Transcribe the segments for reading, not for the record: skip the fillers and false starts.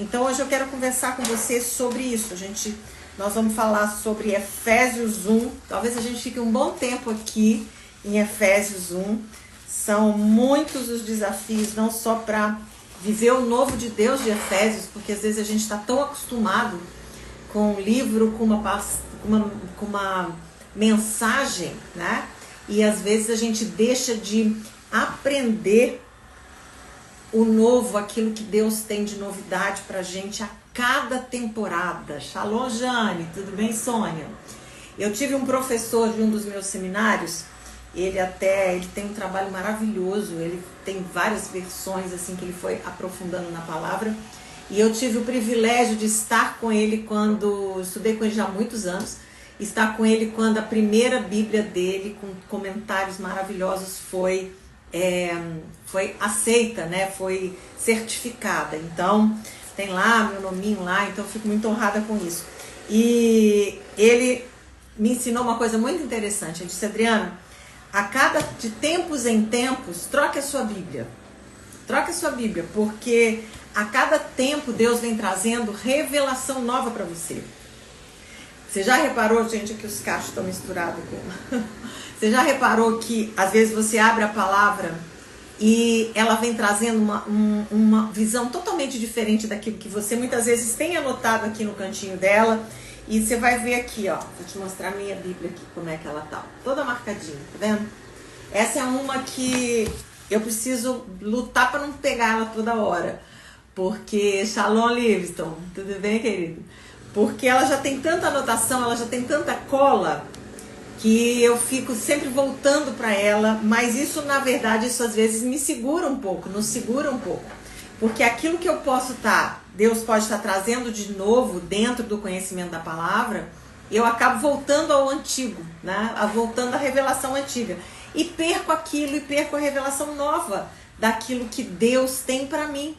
Então hoje eu quero conversar com você sobre isso. Nós vamos falar sobre Efésios 1. Talvez a gente fique um bom tempo aqui em Efésios 1. São muitos os desafios, não só para viver o novo de Deus de Efésios, porque às vezes a gente está tão acostumado com um livro, com uma mensagem, né? E às vezes a gente deixa de aprender o novo, aquilo que Deus tem de novidade pra gente a cada temporada. Shalom, Jane, tudo bem, Sônia? Eu tive um professor de um dos meus seminários, ele tem um trabalho maravilhoso, ele tem várias versões assim que ele foi aprofundando na palavra, e eu tive o privilégio de estar com ele estudei com ele já há muitos anos, estar com ele quando a primeira Bíblia dele, com comentários maravilhosos, foi aceita, né? Foi certificada. Então, tem lá meu nominho lá, então eu fico muito honrada com isso. E ele me ensinou uma coisa muito interessante. Ele disse: Adriana, de tempos em tempos, troque a sua Bíblia. Troque a sua Bíblia, porque a cada tempo Deus vem trazendo revelação nova para você. Você já reparou, gente, que os cachos estão misturados com... Você já reparou que às vezes você abre a palavra e ela vem trazendo uma visão totalmente diferente daquilo que você muitas vezes tem anotado aqui no cantinho dela? E você vai ver aqui, ó, vou te mostrar a minha Bíblia aqui, como é que ela tá, toda marcadinha, tá vendo? Essa é uma que eu preciso lutar para não pegar ela toda hora, porque, Shalom Livingston, tudo bem, querido? Porque ela já tem tanta anotação, ela já tem tanta cola, que eu fico sempre voltando para ela, mas isso, na verdade, isso às vezes me segura um pouco, nos segura um pouco. Porque aquilo que eu Deus pode estar trazendo de novo dentro do conhecimento da palavra, eu acabo voltando ao antigo, né? Voltando à revelação antiga. E perco aquilo, e perco a revelação nova daquilo que Deus tem para mim.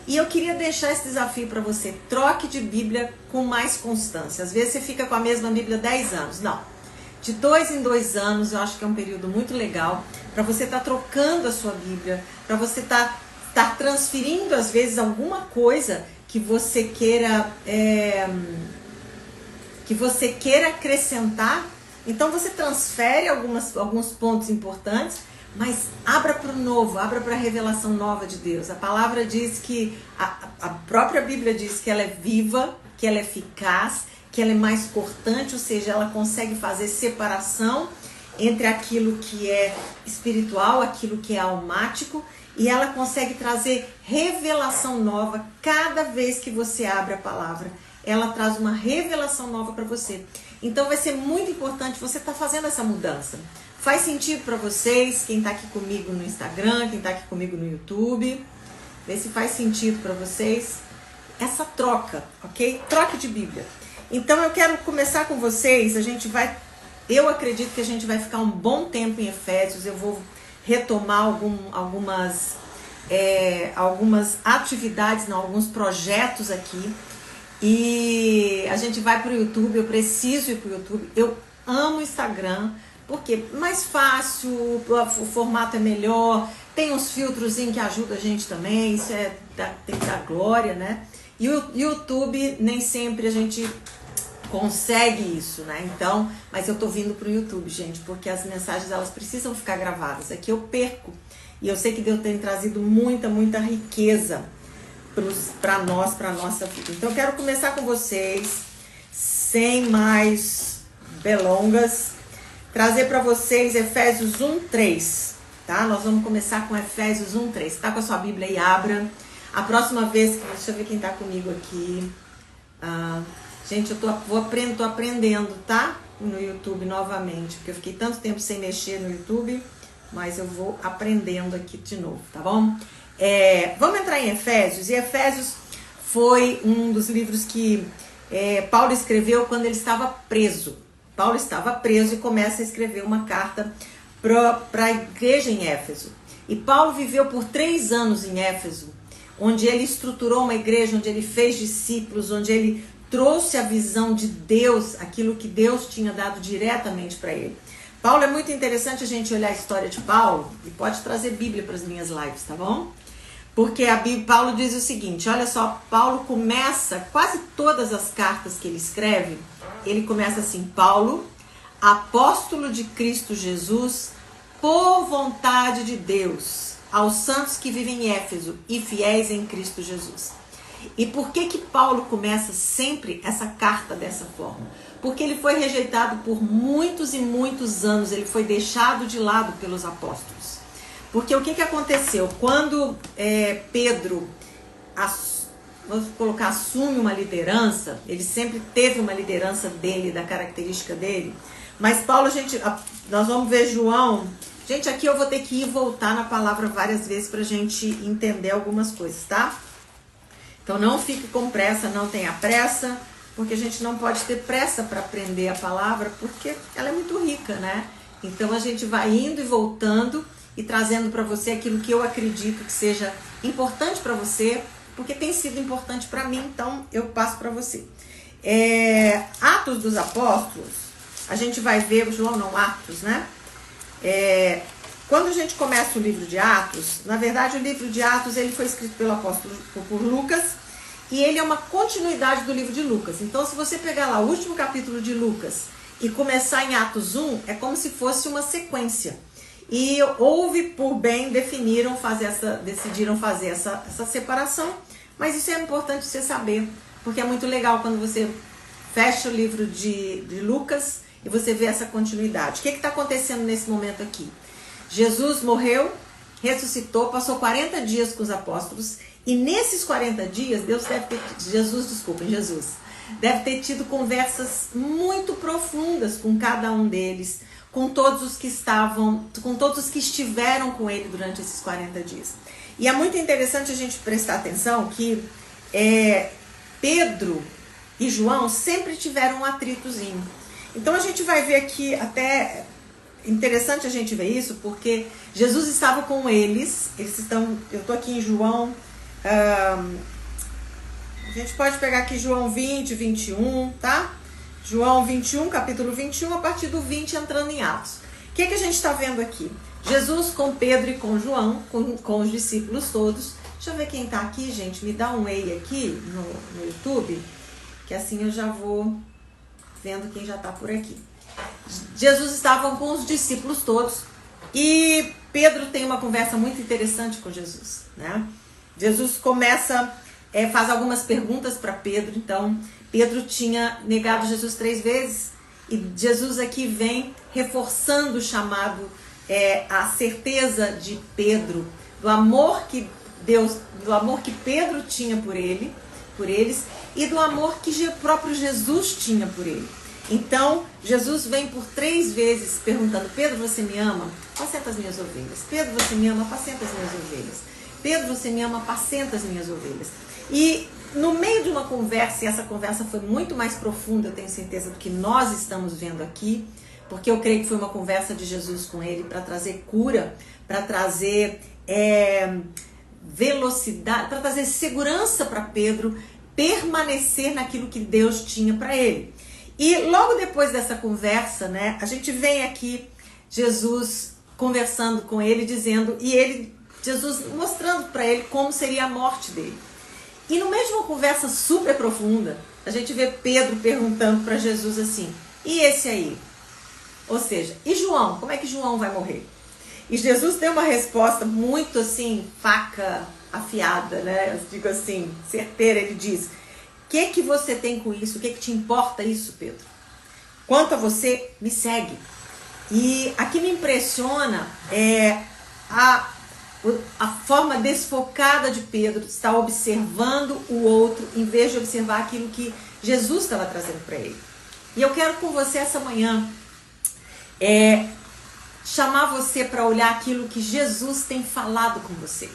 E eu queria deixar esse desafio para você: troque de Bíblia com mais constância. Às vezes você fica com a mesma Bíblia 10 anos. Não. De 2 em 2 anos, eu acho que é um período muito legal para você estar trocando a sua Bíblia, para você estar transferindo, às vezes, alguma coisa que você queira acrescentar. Então, você transfere alguns pontos importantes, mas abra para o novo, abra para a revelação nova de Deus. A palavra diz que, a própria Bíblia diz que ela é viva, que ela é eficaz, que ela é mais cortante, ou seja, ela consegue fazer separação entre aquilo que é espiritual, aquilo que é almático, e ela consegue trazer revelação nova cada vez que você abre a palavra. Ela traz uma revelação nova para você. Então vai ser muito importante você estar fazendo essa mudança. Faz sentido para vocês, quem está aqui comigo no Instagram, quem está aqui comigo no YouTube, vê se faz sentido para vocês essa troca, ok? Troque de Bíblia. Então eu quero começar com vocês, eu acredito que a gente vai ficar um bom tempo em Efésios, eu vou retomar algumas atividades, alguns projetos aqui, e a gente vai para o YouTube, eu preciso ir para o YouTube, eu amo o Instagram, porque é mais fácil, o formato é melhor, tem uns filtrozinhos que ajudam a gente também, isso tem que dar glória, né? E o YouTube, nem sempre a gente consegue isso, né? Então, mas eu tô vindo pro YouTube, gente, porque as mensagens, elas precisam ficar gravadas. Aqui eu perco. E eu sei que Deus tem trazido muita riqueza para nós, para nossa vida. Então, eu quero começar com vocês, sem mais delongas, trazer para vocês Efésios 1:3, tá? Nós vamos começar com Efésios 1:3. Tá com a sua Bíblia aí, abra. A próxima vez, deixa eu ver quem tá comigo aqui. Gente, eu tô aprendendo, tá? No YouTube novamente, porque eu fiquei tanto tempo sem mexer no YouTube, mas eu vou aprendendo aqui de novo, tá bom? Vamos entrar em Efésios, e Efésios foi um dos livros que Paulo escreveu quando ele estava preso. Paulo estava preso e começa a escrever uma carta para a igreja em Éfeso. E Paulo viveu por 3 anos em Éfeso, onde ele estruturou uma igreja, onde ele fez discípulos, onde ele trouxe a visão de Deus, aquilo que Deus tinha dado diretamente para ele. Paulo, é muito interessante a gente olhar a história de Paulo, e pode trazer Bíblia para as minhas lives, tá bom? Porque Paulo diz o seguinte, olha só, Paulo começa, quase todas as cartas que ele escreve, ele começa assim: Paulo, apóstolo de Cristo Jesus, por vontade de Deus, aos santos que vivem em Éfeso e fiéis em Cristo Jesus. E por que Paulo começa sempre essa carta dessa forma? Porque ele foi rejeitado por muitos e muitos anos, ele foi deixado de lado pelos apóstolos. Porque o que aconteceu? Quando Pedro, vamos colocar, assume uma liderança, ele sempre teve uma liderança dele, da característica dele, mas Paulo, nós vamos ver João. Gente, aqui eu vou ter que ir e voltar na palavra várias vezes para a gente entender algumas coisas, tá? Então não fique com pressa, não tenha pressa, porque a gente não pode ter pressa para aprender a palavra, porque ela é muito rica, né? Então a gente vai indo e voltando e trazendo para você aquilo que eu acredito que seja importante para você, porque tem sido importante para mim, então eu passo para você. Atos dos Apóstolos, a gente vai ver, João não, Atos, né? Quando a gente começa o livro de Atos, na verdade o livro de Atos ele foi escrito pelo apóstolo por Lucas, e ele é uma continuidade do livro de Lucas. Então se você pegar lá o último capítulo de Lucas e começar em Atos 1, é como se fosse uma sequência. E houve por bem, decidiram fazer essa separação, mas isso é importante você saber, porque é muito legal quando você fecha o livro de Lucas e você vê essa continuidade. O que está acontecendo nesse momento aqui? Jesus morreu, ressuscitou, passou 40 dias com os apóstolos, e nesses 40 dias, Jesus deve ter tido conversas muito profundas com cada um deles, com todos os que estiveram com ele durante esses 40 dias. E é muito interessante a gente prestar atenção que Pedro e João sempre tiveram um atritozinho. Então a gente vai ver aqui, até interessante a gente ver isso, porque Jesus estava com eles eu estou aqui em João, a gente pode pegar aqui João 20, 21, tá? João 21, capítulo 21, a partir do 20 entrando em Atos. O que a gente está vendo aqui? Jesus com Pedro e com João, com os discípulos todos. Deixa eu ver quem está aqui, gente, me dá um ei aqui no YouTube, que assim eu já vou vendo quem já está por aqui. Jesus estava com os discípulos todos e Pedro tem uma conversa muito interessante com Jesus, né? Jesus faz algumas perguntas para Pedro. Então Pedro tinha negado Jesus 3 vezes e Jesus aqui vem reforçando o chamado, a certeza de Pedro, do amor que Pedro tinha por eles e do amor que o próprio Jesus tinha por ele. Então, Jesus vem por 3 vezes perguntando: Pedro, você me ama? Apacenta as minhas ovelhas. Pedro, você me ama? Apacenta as minhas ovelhas. Pedro, você me ama? Apacenta as minhas ovelhas. E no meio de uma conversa, e essa conversa foi muito mais profunda, eu tenho certeza, do que nós estamos vendo aqui, porque eu creio que foi uma conversa de Jesus com ele para trazer cura, para trazer velocidade, para trazer segurança para Pedro permanecer naquilo que Deus tinha para ele. E logo depois dessa conversa, né, a gente vem aqui Jesus conversando com ele, Jesus mostrando para ele como seria a morte dele. E no meio de uma conversa super profunda, a gente vê Pedro perguntando para Jesus assim: e esse aí? Ou seja, e João? Como é que João vai morrer? E Jesus tem uma resposta muito assim, faca afiada, né? Eu digo assim, certeira. Ele diz: o que você tem com isso? O que te importa isso, Pedro? Quanto a você, me segue. E aqui me impressiona a forma desfocada de Pedro estar observando o outro em vez de observar aquilo que Jesus estava trazendo para ele. E eu quero com você essa manhã chamar você para olhar aquilo que Jesus tem falado com você.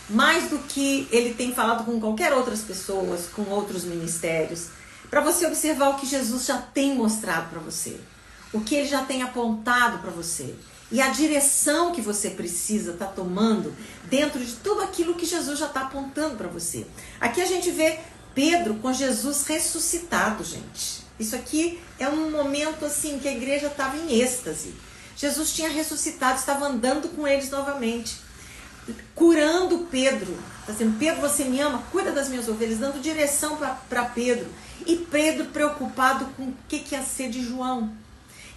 Mais do que ele tem falado com qualquer outras pessoas, com outros ministérios, para você observar o que Jesus já tem mostrado para você, o que ele já tem apontado para você e a direção que você precisa estar tomando dentro de tudo aquilo que Jesus já está apontando para você. Aqui a gente vê Pedro com Jesus ressuscitado, gente. Isso aqui é um momento assim que a igreja estava em êxtase. Jesus tinha ressuscitado, estava andando com eles novamente. curando Pedro. Está dizendo, Pedro, você me ama? Cuida das minhas ovelhas, dando direção para Pedro. E Pedro preocupado com o que ia ser de João.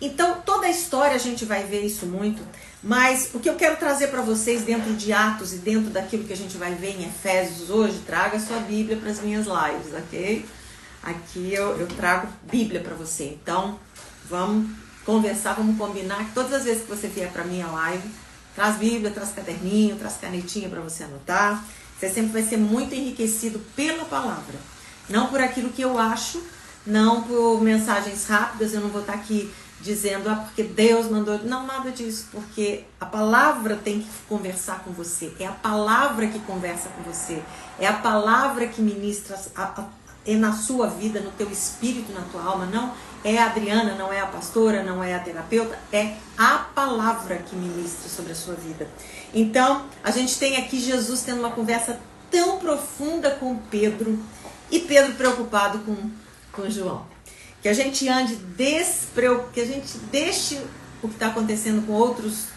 Então, toda a história a gente vai ver isso muito, mas o que eu quero trazer para vocês dentro de Atos e dentro daquilo que a gente vai ver em Efésios hoje, traga a sua Bíblia para as minhas lives, ok? Aqui eu trago Bíblia para você. Então, vamos conversar, vamos combinar que todas as vezes que você vier para minha live, traz Bíblia, traz caderninho, traz canetinha para você anotar. Você sempre vai ser muito enriquecido pela palavra. Não por aquilo que eu acho, não por mensagens rápidas, eu não vou estar aqui dizendo, porque Deus mandou. Não, nada disso, porque a palavra tem que conversar com você. É a palavra que conversa com você. É a palavra que ministra é na sua vida, no teu espírito, na tua alma. Não é a Adriana, não é a pastora, não é a terapeuta. É a palavra que ministra sobre a sua vida. Então, a gente tem aqui Jesus tendo uma conversa tão profunda com Pedro. E Pedro preocupado com João. Que a gente ande que a gente deixe o que está acontecendo com outras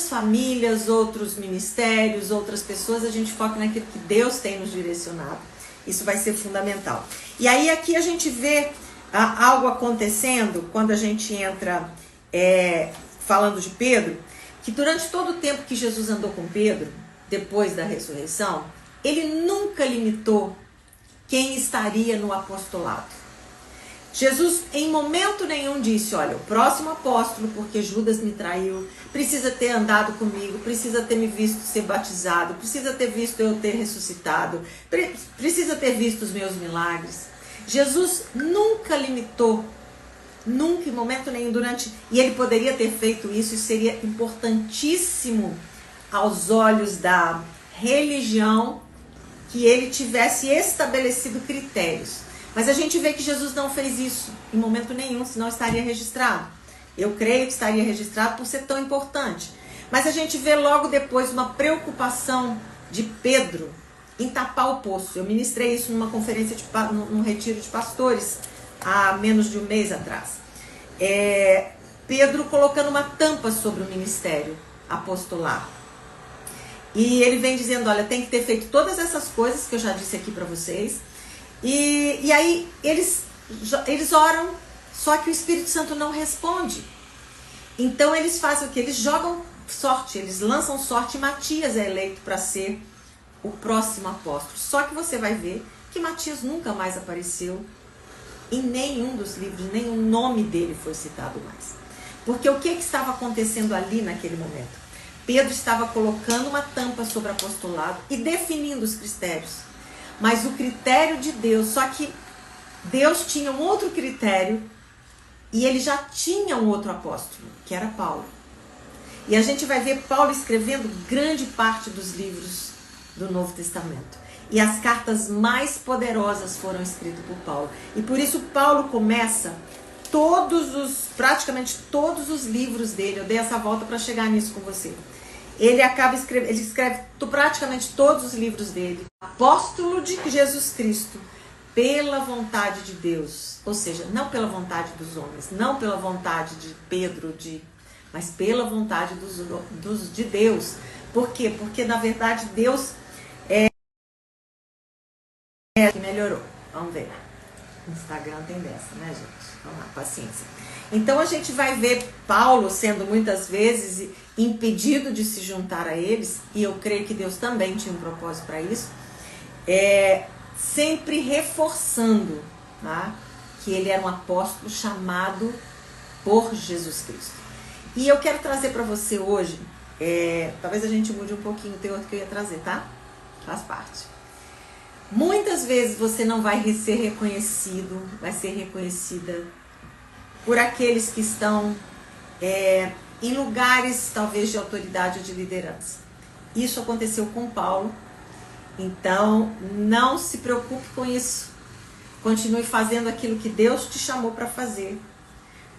famílias, outros ministérios, outras pessoas, a gente foca naquilo que Deus tem nos direcionado. Isso vai ser fundamental. E aí aqui a gente vê algo acontecendo quando a gente entra falando de Pedro, que durante todo o tempo que Jesus andou com Pedro, depois da ressurreição, ele nunca limitou quem estaria no apostolado. Jesus em momento nenhum disse, olha, o próximo apóstolo, porque Judas me traiu, precisa ter andado comigo, precisa ter me visto ser batizado, precisa ter visto eu ter ressuscitado, precisa ter visto os meus milagres. Jesus nunca limitou, nunca em momento nenhum e ele poderia ter feito isso, e seria importantíssimo aos olhos da religião que ele tivesse estabelecido critérios. Mas a gente vê que Jesus não fez isso em momento nenhum, senão estaria registrado. Eu creio que estaria registrado por ser tão importante. Mas a gente vê logo depois uma preocupação de Pedro em tapar o poço. Eu ministrei isso numa conferência, num retiro de pastores, há menos de um mês atrás. Pedro colocando uma tampa sobre o ministério apostolar. E ele vem dizendo, olha, tem que ter feito todas essas coisas que eu já disse aqui para vocês. E aí eles oram, só que o Espírito Santo não responde. Então eles fazem o que? Eles jogam sorte, eles lançam sorte, e Matias é eleito para ser o próximo apóstolo. Só que você vai ver que Matias nunca mais apareceu em nenhum dos livros, nem o nome dele foi citado mais. Porque o que estava acontecendo ali naquele momento? Pedro estava colocando uma tampa sobre o apostolado e definindo os critérios. Mas o critério de Deus, só que Deus tinha um outro critério e ele já tinha um outro apóstolo, que era Paulo. E a gente vai ver Paulo escrevendo grande parte dos livros do Novo Testamento. E as cartas mais poderosas foram escritas por Paulo. E por isso Paulo começa praticamente todos os livros dele. Eu dei essa volta para chegar nisso com você. Ele escreve praticamente todos os livros dele. Apóstolo de Jesus Cristo, pela vontade de Deus. Ou seja, não pela vontade dos homens, não pela vontade de Pedro, mas pela vontade de Deus. Por quê? Porque, na verdade, Deus que melhorou. Vamos ver. O Instagram tem dessa, né, gente? Vamos lá, paciência. Então a gente vai ver Paulo sendo muitas vezes impedido de se juntar a eles, e eu creio que Deus também tinha um propósito para isso, sempre reforçando, tá, que ele era um apóstolo chamado por Jesus Cristo. E eu quero trazer para você hoje, talvez a gente mude um pouquinho o teor que eu ia trazer, tá? Faz parte. Muitas vezes você não vai ser reconhecido, vai ser reconhecida por aqueles que estão em lugares talvez de autoridade ou de liderança. Isso aconteceu com Paulo, então não se preocupe com isso. Continue fazendo aquilo que Deus te chamou para fazer,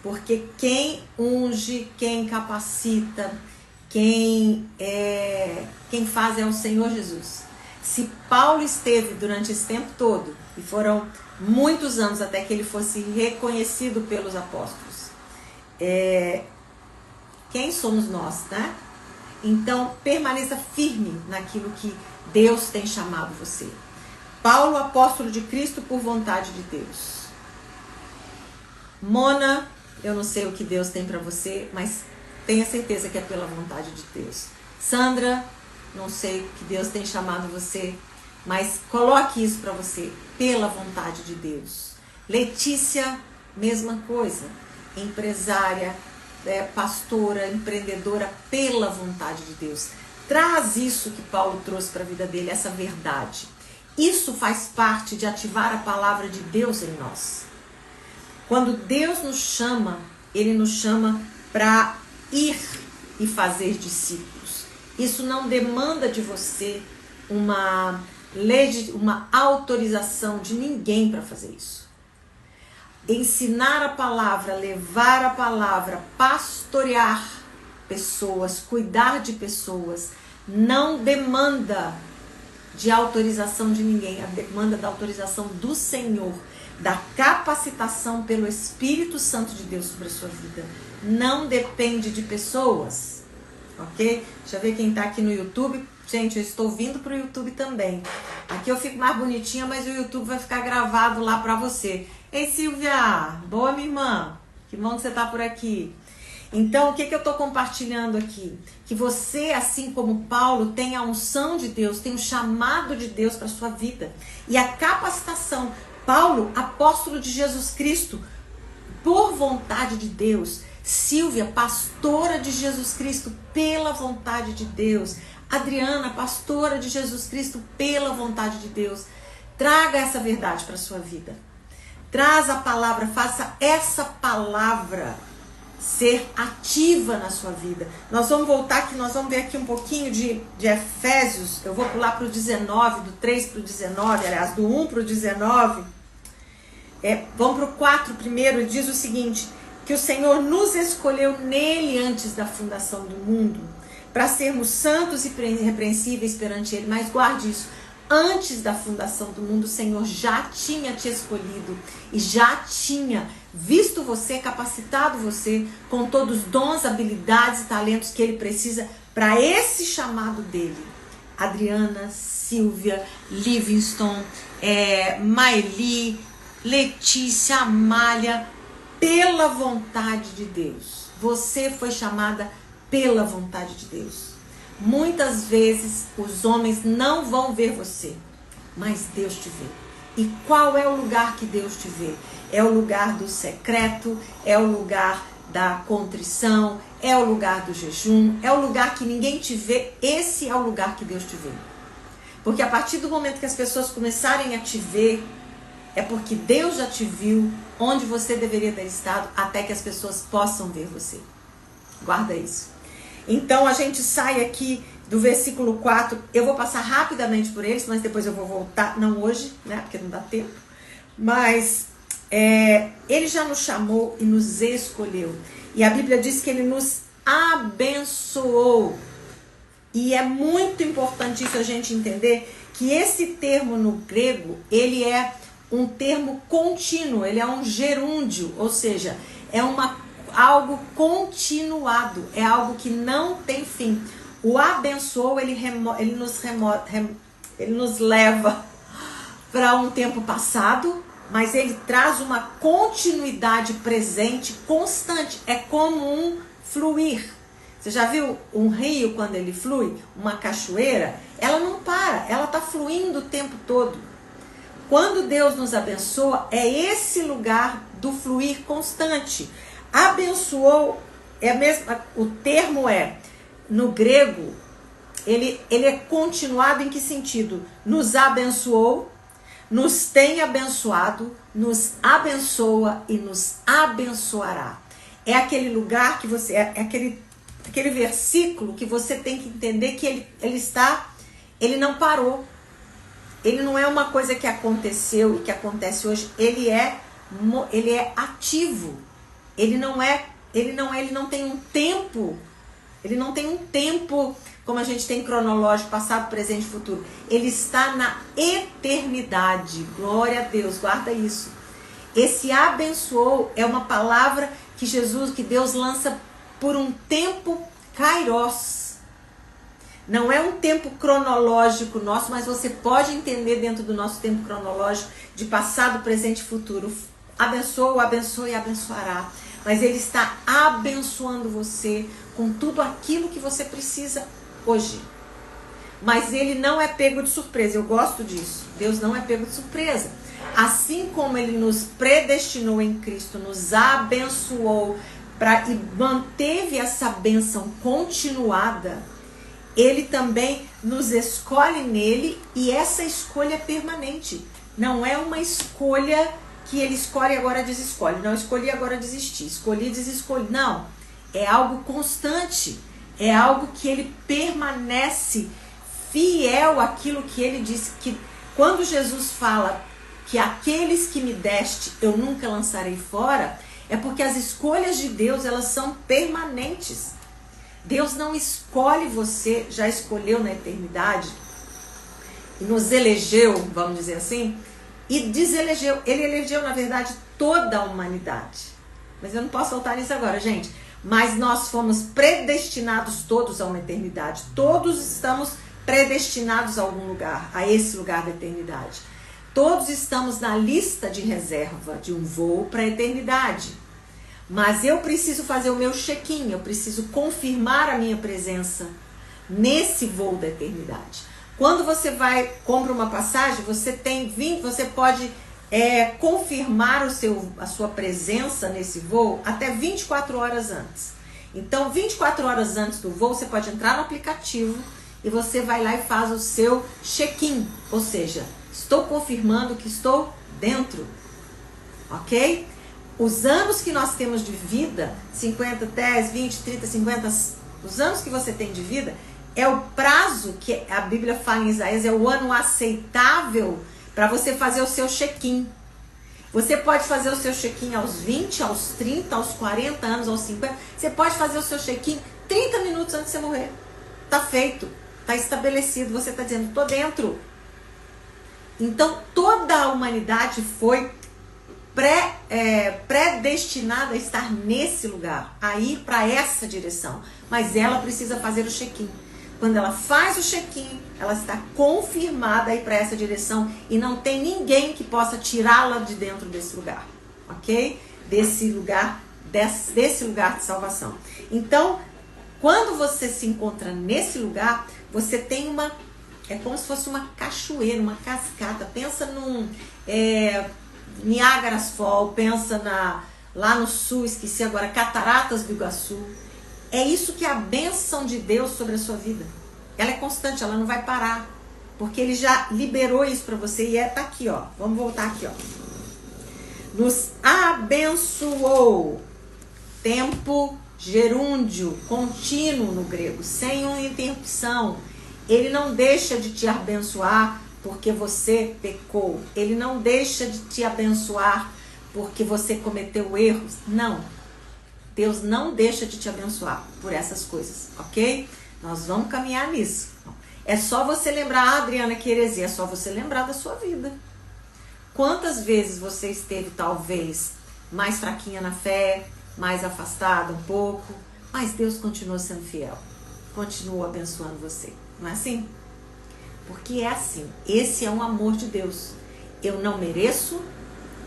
porque quem unge, quem capacita, quem faz é o Senhor Jesus. Se Paulo esteve durante esse tempo todo, e foram muitos anos até que ele fosse reconhecido pelos apóstolos, quem somos nós, né? Então, permaneça firme naquilo que Deus tem chamado você. Paulo, apóstolo de Cristo por vontade de Deus. Mona, eu não sei o que Deus tem para você, mas tenha certeza que é pela vontade de Deus. Sandra, não sei o que Deus tem chamado você, mas coloque isso para você, pela vontade de Deus. Letícia, mesma coisa. Empresária, pastora, empreendedora, pela vontade de Deus. Traz isso que Paulo trouxe para a vida dele, essa verdade. Isso faz parte de ativar a palavra de Deus em nós. Quando Deus nos chama, Ele nos chama para ir e fazer discípulos. Isso não demanda de você uma autorização de ninguém para fazer isso. Ensinar a palavra, levar a palavra, pastorear pessoas, cuidar de pessoas, não demanda de autorização de ninguém, a demanda da autorização do Senhor, da capacitação pelo Espírito Santo de Deus sobre a sua vida. Não depende de pessoas, ok? Deixa eu ver quem está aqui no YouTube. Gente, eu estou vindo para o YouTube também. Aqui eu fico mais bonitinha, mas o YouTube vai ficar gravado lá para você. Ei, Silvia, boa, minha irmã. Que bom que você está por aqui. Então, o que eu estou compartilhando aqui? Que você, assim como Paulo, tem a unção de Deus, tem o chamado de Deus para a sua vida. E a capacitação. Paulo, apóstolo de Jesus Cristo, por vontade de Deus. Silvia, pastora de Jesus Cristo, pela vontade de Deus. Adriana, pastora de Jesus Cristo, pela vontade de Deus. Traga essa verdade para a sua vida. Traz a palavra, faça essa palavra ser ativa na sua vida. Nós vamos voltar aqui, nós vamos ver aqui um pouquinho de Efésios. Eu vou pular para o 19, do 3 para o 19, aliás, do 1 para o 19. Vamos para o 4 primeiro. Ele diz o seguinte: que o Senhor nos escolheu nele antes da fundação do mundo, para sermos santos e irrepreensíveis perante ele. Mas guarde isso: antes da fundação do mundo, o Senhor já tinha te escolhido e já tinha visto você, capacitado você com todos os dons, habilidades e talentos que ele precisa para esse chamado dele. Adriana, Silvia, Livingston, Maeli, Letícia, Amália, pela vontade de Deus. Você foi chamada pela vontade de Deus. Muitas vezes os homens não vão ver você, mas Deus te vê. E qual é o lugar que Deus te vê? É o lugar do secreto, é o lugar da contrição, é o lugar do jejum, é o lugar que ninguém te vê. Esse é o lugar que Deus te vê. Porque a partir do momento que as pessoas começarem a te ver, é porque Deus já te viu onde você deveria ter estado, até que as pessoas possam ver você. Guarda isso. Então a gente sai aqui do versículo 4, eu vou passar rapidamente por eles, mas depois eu vou voltar, não hoje, né, porque não dá tempo, mas ele já nos chamou e nos escolheu, e a Bíblia diz que ele nos abençoou, e é muito importante isso a gente entender, que esse termo no grego, ele é um termo contínuo, ele é um gerúndio, ou seja, é algo continuado, é algo que não tem fim. O abençoou, ele nos leva para um tempo passado, mas ele traz uma continuidade presente, constante. É como um fluir. Você já viu um rio quando ele flui? Uma cachoeira? Ela não para, ela está fluindo o tempo todo. Quando Deus nos abençoa, é esse lugar do fluir constante. Abençoou, o termo no grego, ele é continuado em que sentido? Nos abençoou, nos tem abençoado, nos abençoa e nos abençoará. É aquele lugar que você, aquele versículo que você tem que entender que ele não parou. Ele não é uma coisa que aconteceu e que acontece hoje, ele é ativo. Ele não tem um tempo. Ele não tem um tempo como a gente tem cronológico, passado, presente e futuro. Ele está na eternidade. Glória a Deus, guarda isso. Esse abençoou é uma palavra que Deus lança por um tempo kairos. Não é um tempo cronológico nosso, mas você pode entender dentro do nosso tempo cronológico de passado, presente e futuro. Abençoa, abençoa e abençoará. Mas Ele está abençoando você com tudo aquilo que você precisa hoje. Mas Ele não é pego de surpresa. Eu gosto disso. Deus não é pego de surpresa. Assim como Ele nos predestinou em Cristo, nos abençoou e manteve essa bênção continuada, Ele também nos escolhe nele, e essa escolha é permanente. Não é uma escolha que Ele escolhe e agora desescolhe. Não, escolhi e agora desisti. Escolhi e desescolhi. Não. É algo constante. É algo que Ele permanece fiel àquilo que Ele disse. Que quando Jesus fala que aqueles que me deste eu nunca lançarei fora, é porque as escolhas de Deus, elas são permanentes. Deus não escolhe você, já escolheu na eternidade, e nos elegeu, vamos dizer assim, e deselegeu. Ele elegeu, na verdade, toda a humanidade. Mas eu não posso voltar nisso agora, gente. Mas nós fomos predestinados todos a uma eternidade. Todos estamos predestinados a algum lugar, a esse lugar da eternidade. Todos estamos na lista de reserva de um voo para a eternidade. Mas eu preciso fazer o meu check-in, eu preciso confirmar a minha presença nesse voo da eternidade. Quando você compra uma passagem, você pode confirmar a sua presença nesse voo até 24 horas antes. Então, 24 horas antes do voo, você pode entrar no aplicativo e você vai lá e faz o seu check-in. Ou seja, estou confirmando que estou dentro. Ok? Os anos que nós temos de vida, 50, 10, 20, 30, 50, os anos que você tem de vida, é o prazo que a Bíblia fala em Isaías, é o ano aceitável para você fazer o seu check-in. Você pode fazer o seu check-in aos 20, aos 30, aos 40 anos, aos 50. Você pode fazer o seu check-in 30 minutos antes de você morrer. Está feito, está estabelecido, você está dizendo, estou dentro. Então, toda a humanidade foi predestinada a estar nesse lugar, a ir para essa direção. Mas ela precisa fazer o check-in. Quando ela faz o check-in, ela está confirmada a ir para essa direção e não tem ninguém que possa tirá-la de dentro desse lugar, ok? Desse lugar de salvação. Então, quando você se encontra nesse lugar, você tem é como se fosse uma cachoeira, uma cascata. Pensa num Niagara Falls, pensa lá no sul, esqueci agora, Cataratas do Iguaçu. É isso que é a bênção de Deus sobre a sua vida. Ela é constante, ela não vai parar. Porque Ele já liberou isso para você e tá aqui, ó. Vamos voltar aqui, ó. Nos abençoou. Tempo gerúndio, contínuo no grego, sem uma interrupção. Ele não deixa de te abençoar porque você pecou. Ele não deixa de te abençoar porque você cometeu erros. Não. Deus não deixa de te abençoar por essas coisas, ok? Nós vamos caminhar nisso. É só você lembrar, Adriana, que heresia, é só você lembrar da sua vida. Quantas vezes você esteve, talvez, mais fraquinha na fé, mais afastada um pouco, mas Deus continua sendo fiel, continua abençoando você. Não é assim? Porque é assim, esse é um amor de Deus. Eu não mereço,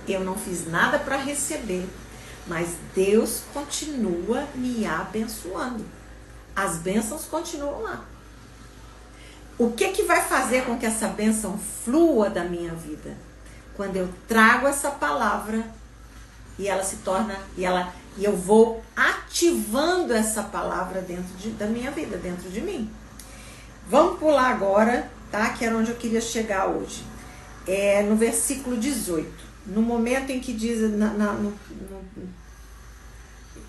eu não fiz nada para receber, mas Deus continua me abençoando. As bênçãos continuam lá. O que vai fazer com que essa bênção flua da minha vida? Quando eu trago essa palavra e ela se torna, e eu vou ativando essa palavra dentro da minha vida, dentro de mim. Vamos pular agora, tá? Que era onde eu queria chegar hoje. No versículo 18. No momento em que diz, no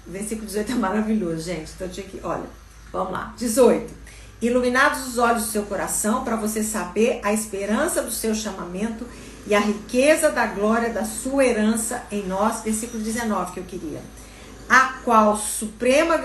versículo 18 é maravilhoso, gente. Então tinha que, olha, vamos lá. 18. Iluminados os olhos do seu coração, para você saber a esperança do seu chamamento e a riqueza da glória da sua herança em nós. Versículo 19 que eu queria. Qual suprema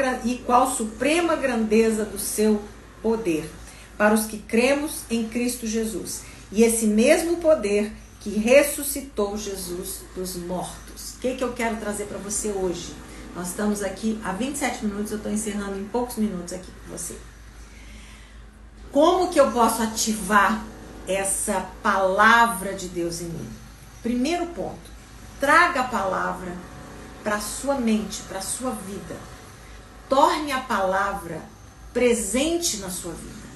grandeza do seu poder, para os que cremos em Cristo Jesus. E esse mesmo poder que ressuscitou Jesus dos mortos. O que eu quero trazer para você hoje? Nós estamos aqui há 27 minutos, eu estou encerrando em poucos minutos aqui com você. Como que eu posso ativar essa palavra de Deus em mim? Primeiro ponto, traga a palavra para a sua mente, para a sua vida. Torne a palavra presente na sua vida.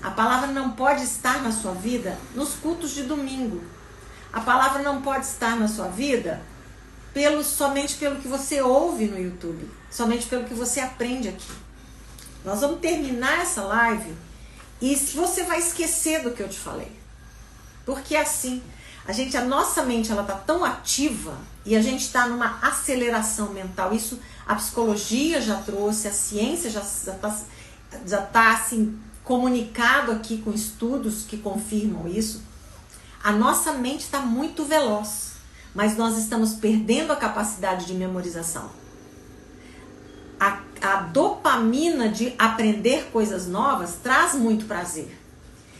A palavra não pode estar na sua vida nos cultos de domingo. A palavra não pode estar na sua vida somente pelo que você ouve no YouTube, somente pelo que você aprende aqui. Nós vamos terminar essa live e você vai esquecer do que eu te falei. Porque assim, a nossa mente ela tá tão ativa e a gente está numa aceleração mental. Isso a psicologia já trouxe, a ciência já tá assim comunicado aqui com estudos que confirmam isso. A nossa mente está muito veloz, mas nós estamos perdendo a capacidade de memorização. A dopamina de aprender coisas novas traz muito prazer.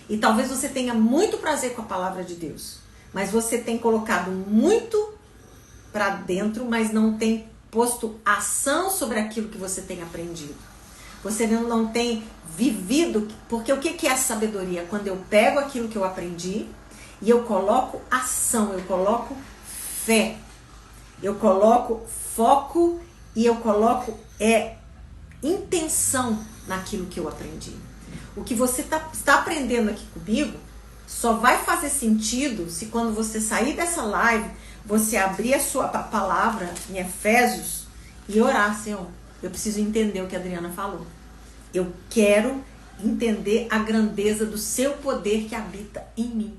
E talvez você tenha muito prazer com a palavra de Deus, mas você tem colocado muito para dentro, mas não tem posto ação sobre aquilo que você tem aprendido. Você não tem vivido, porque o que é sabedoria? Quando eu pego aquilo que eu aprendi e eu coloco ação, eu coloco fé, eu coloco foco e eu coloco intenção naquilo que eu aprendi. O que você está aprendendo aqui comigo só vai fazer sentido se quando você sair dessa live, você abrir a sua palavra em Efésios e orar, Senhor, eu preciso entender o que a Adriana falou. Eu quero entender a grandeza do seu poder que habita em mim.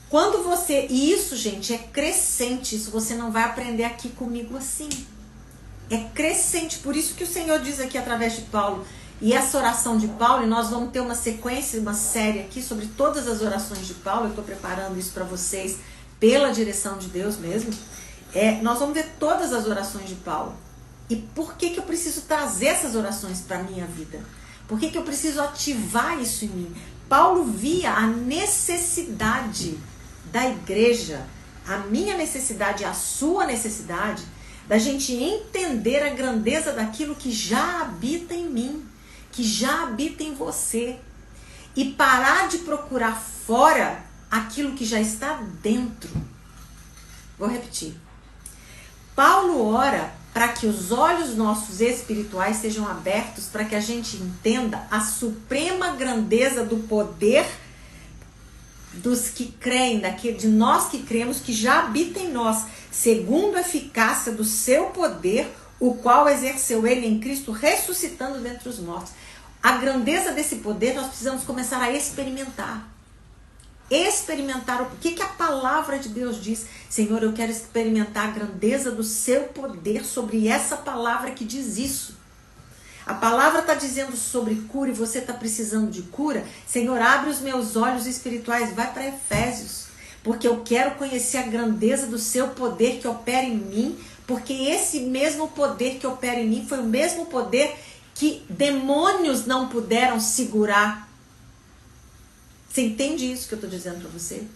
Quando você... E isso, gente, é crescente. Isso você não vai aprender aqui comigo assim. É crescente. Por isso que o Senhor diz aqui através de Paulo. E essa oração de Paulo, e nós vamos ter uma sequência, uma série aqui sobre todas as orações de Paulo. Eu estou preparando isso para vocês pela direção de Deus mesmo. Nós vamos ver todas as orações de Paulo. E por que eu preciso trazer essas orações para a minha vida? Por que eu preciso ativar isso em mim? Paulo via a necessidade da igreja, a minha necessidade, a sua necessidade, da gente entender a grandeza daquilo que já habita em mim, que já habita em você, e parar de procurar fora aquilo que já está dentro. Vou repetir. Paulo ora para que os olhos nossos espirituais sejam abertos, para que a gente entenda a suprema grandeza do poder dos que creem, de nós que cremos, que já habita em nós, segundo a eficácia do seu poder, o qual exerceu ele em Cristo, ressuscitando dentre os mortos. A grandeza desse poder nós precisamos começar a experimentar. Experimentar o que a palavra de Deus diz. Senhor, eu quero experimentar a grandeza do seu poder sobre essa palavra que diz isso. A palavra está dizendo sobre cura e você está precisando de cura. Senhor, abre os meus olhos espirituais. Vai para Efésios. Porque eu quero conhecer a grandeza do seu poder que opera em mim. Porque esse mesmo poder que opera em mim foi o mesmo poder que demônios não puderam segurar. Você entende isso que eu estou dizendo para você?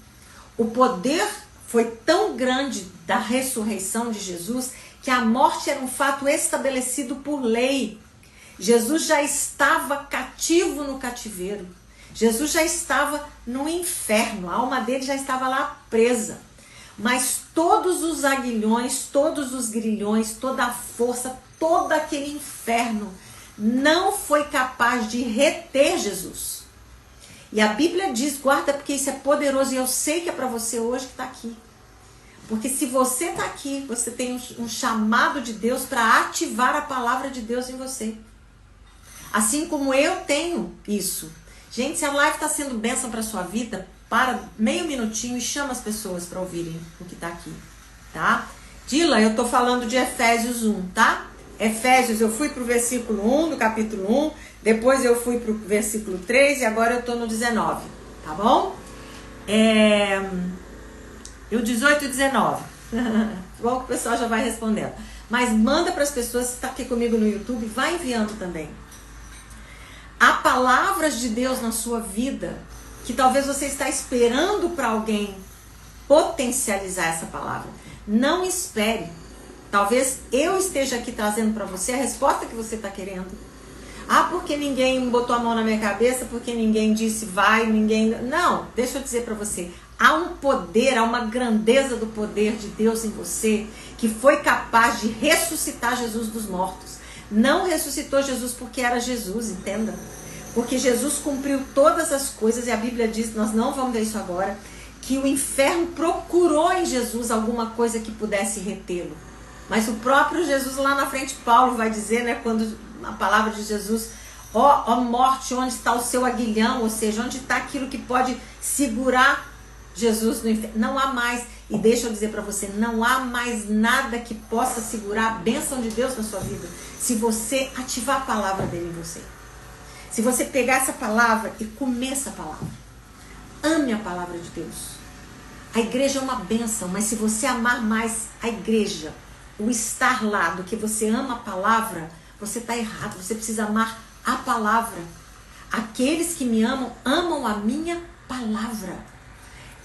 O poder foi tão grande da ressurreição de Jesus que a morte era um fato estabelecido por lei. Jesus já estava cativo no cativeiro. Jesus já estava no inferno. A alma dele já estava lá presa. Mas todos os aguilhões, todos os grilhões, toda a força, todo aquele inferno não foi capaz de reter Jesus. E a Bíblia diz, guarda, porque isso é poderoso. E eu sei que é para você hoje que está aqui. Porque se você está aqui, você tem um chamado de Deus para ativar a palavra de Deus em você. Assim como eu tenho isso. Gente, se a live está sendo bênção para a sua vida, para meio minutinho e chama as pessoas para ouvirem o que está aqui, tá? Dila, eu estou falando de Efésios 1, tá? Efésios, eu fui para o versículo 1 do capítulo 1, depois eu fui para o versículo 3 e agora eu estou no 19, tá bom? E o 18 e 19. Bom que o pessoal já vai respondendo. Mas manda para as pessoas que estão aqui comigo no YouTube, vai enviando também. Há palavras de Deus na sua vida que talvez você está esperando para alguém potencializar essa palavra. Não espere. Talvez eu esteja aqui trazendo para você a resposta que você está querendo. Ah, porque ninguém botou a mão na minha cabeça, porque ninguém disse vai, ninguém... Não, deixa eu dizer para você. Há um poder, há uma grandeza do poder de Deus em você que foi capaz de ressuscitar Jesus dos mortos. Não ressuscitou Jesus porque era Jesus, entenda? Porque Jesus cumpriu todas as coisas e a Bíblia diz, nós não vamos ver isso agora, que o inferno procurou em Jesus alguma coisa que pudesse retê-lo. Mas o próprio Jesus lá na frente, Paulo vai dizer, né, quando a palavra de Jesus, ó morte, onde está o seu aguilhão? Ou seja, onde está aquilo que pode segurar Jesus no inferno? Não há mais, e deixa eu dizer para você, não há mais nada que possa segurar a bênção de Deus na sua vida, se você ativar a palavra dele em você. Se você pegar essa palavra e comer essa palavra. Ame a palavra de Deus. A igreja é uma bênção, mas se você amar mais a igreja, o estar lá, do que você ama a palavra, você está errado. Você precisa amar a palavra. Aqueles que me amam, amam a minha palavra.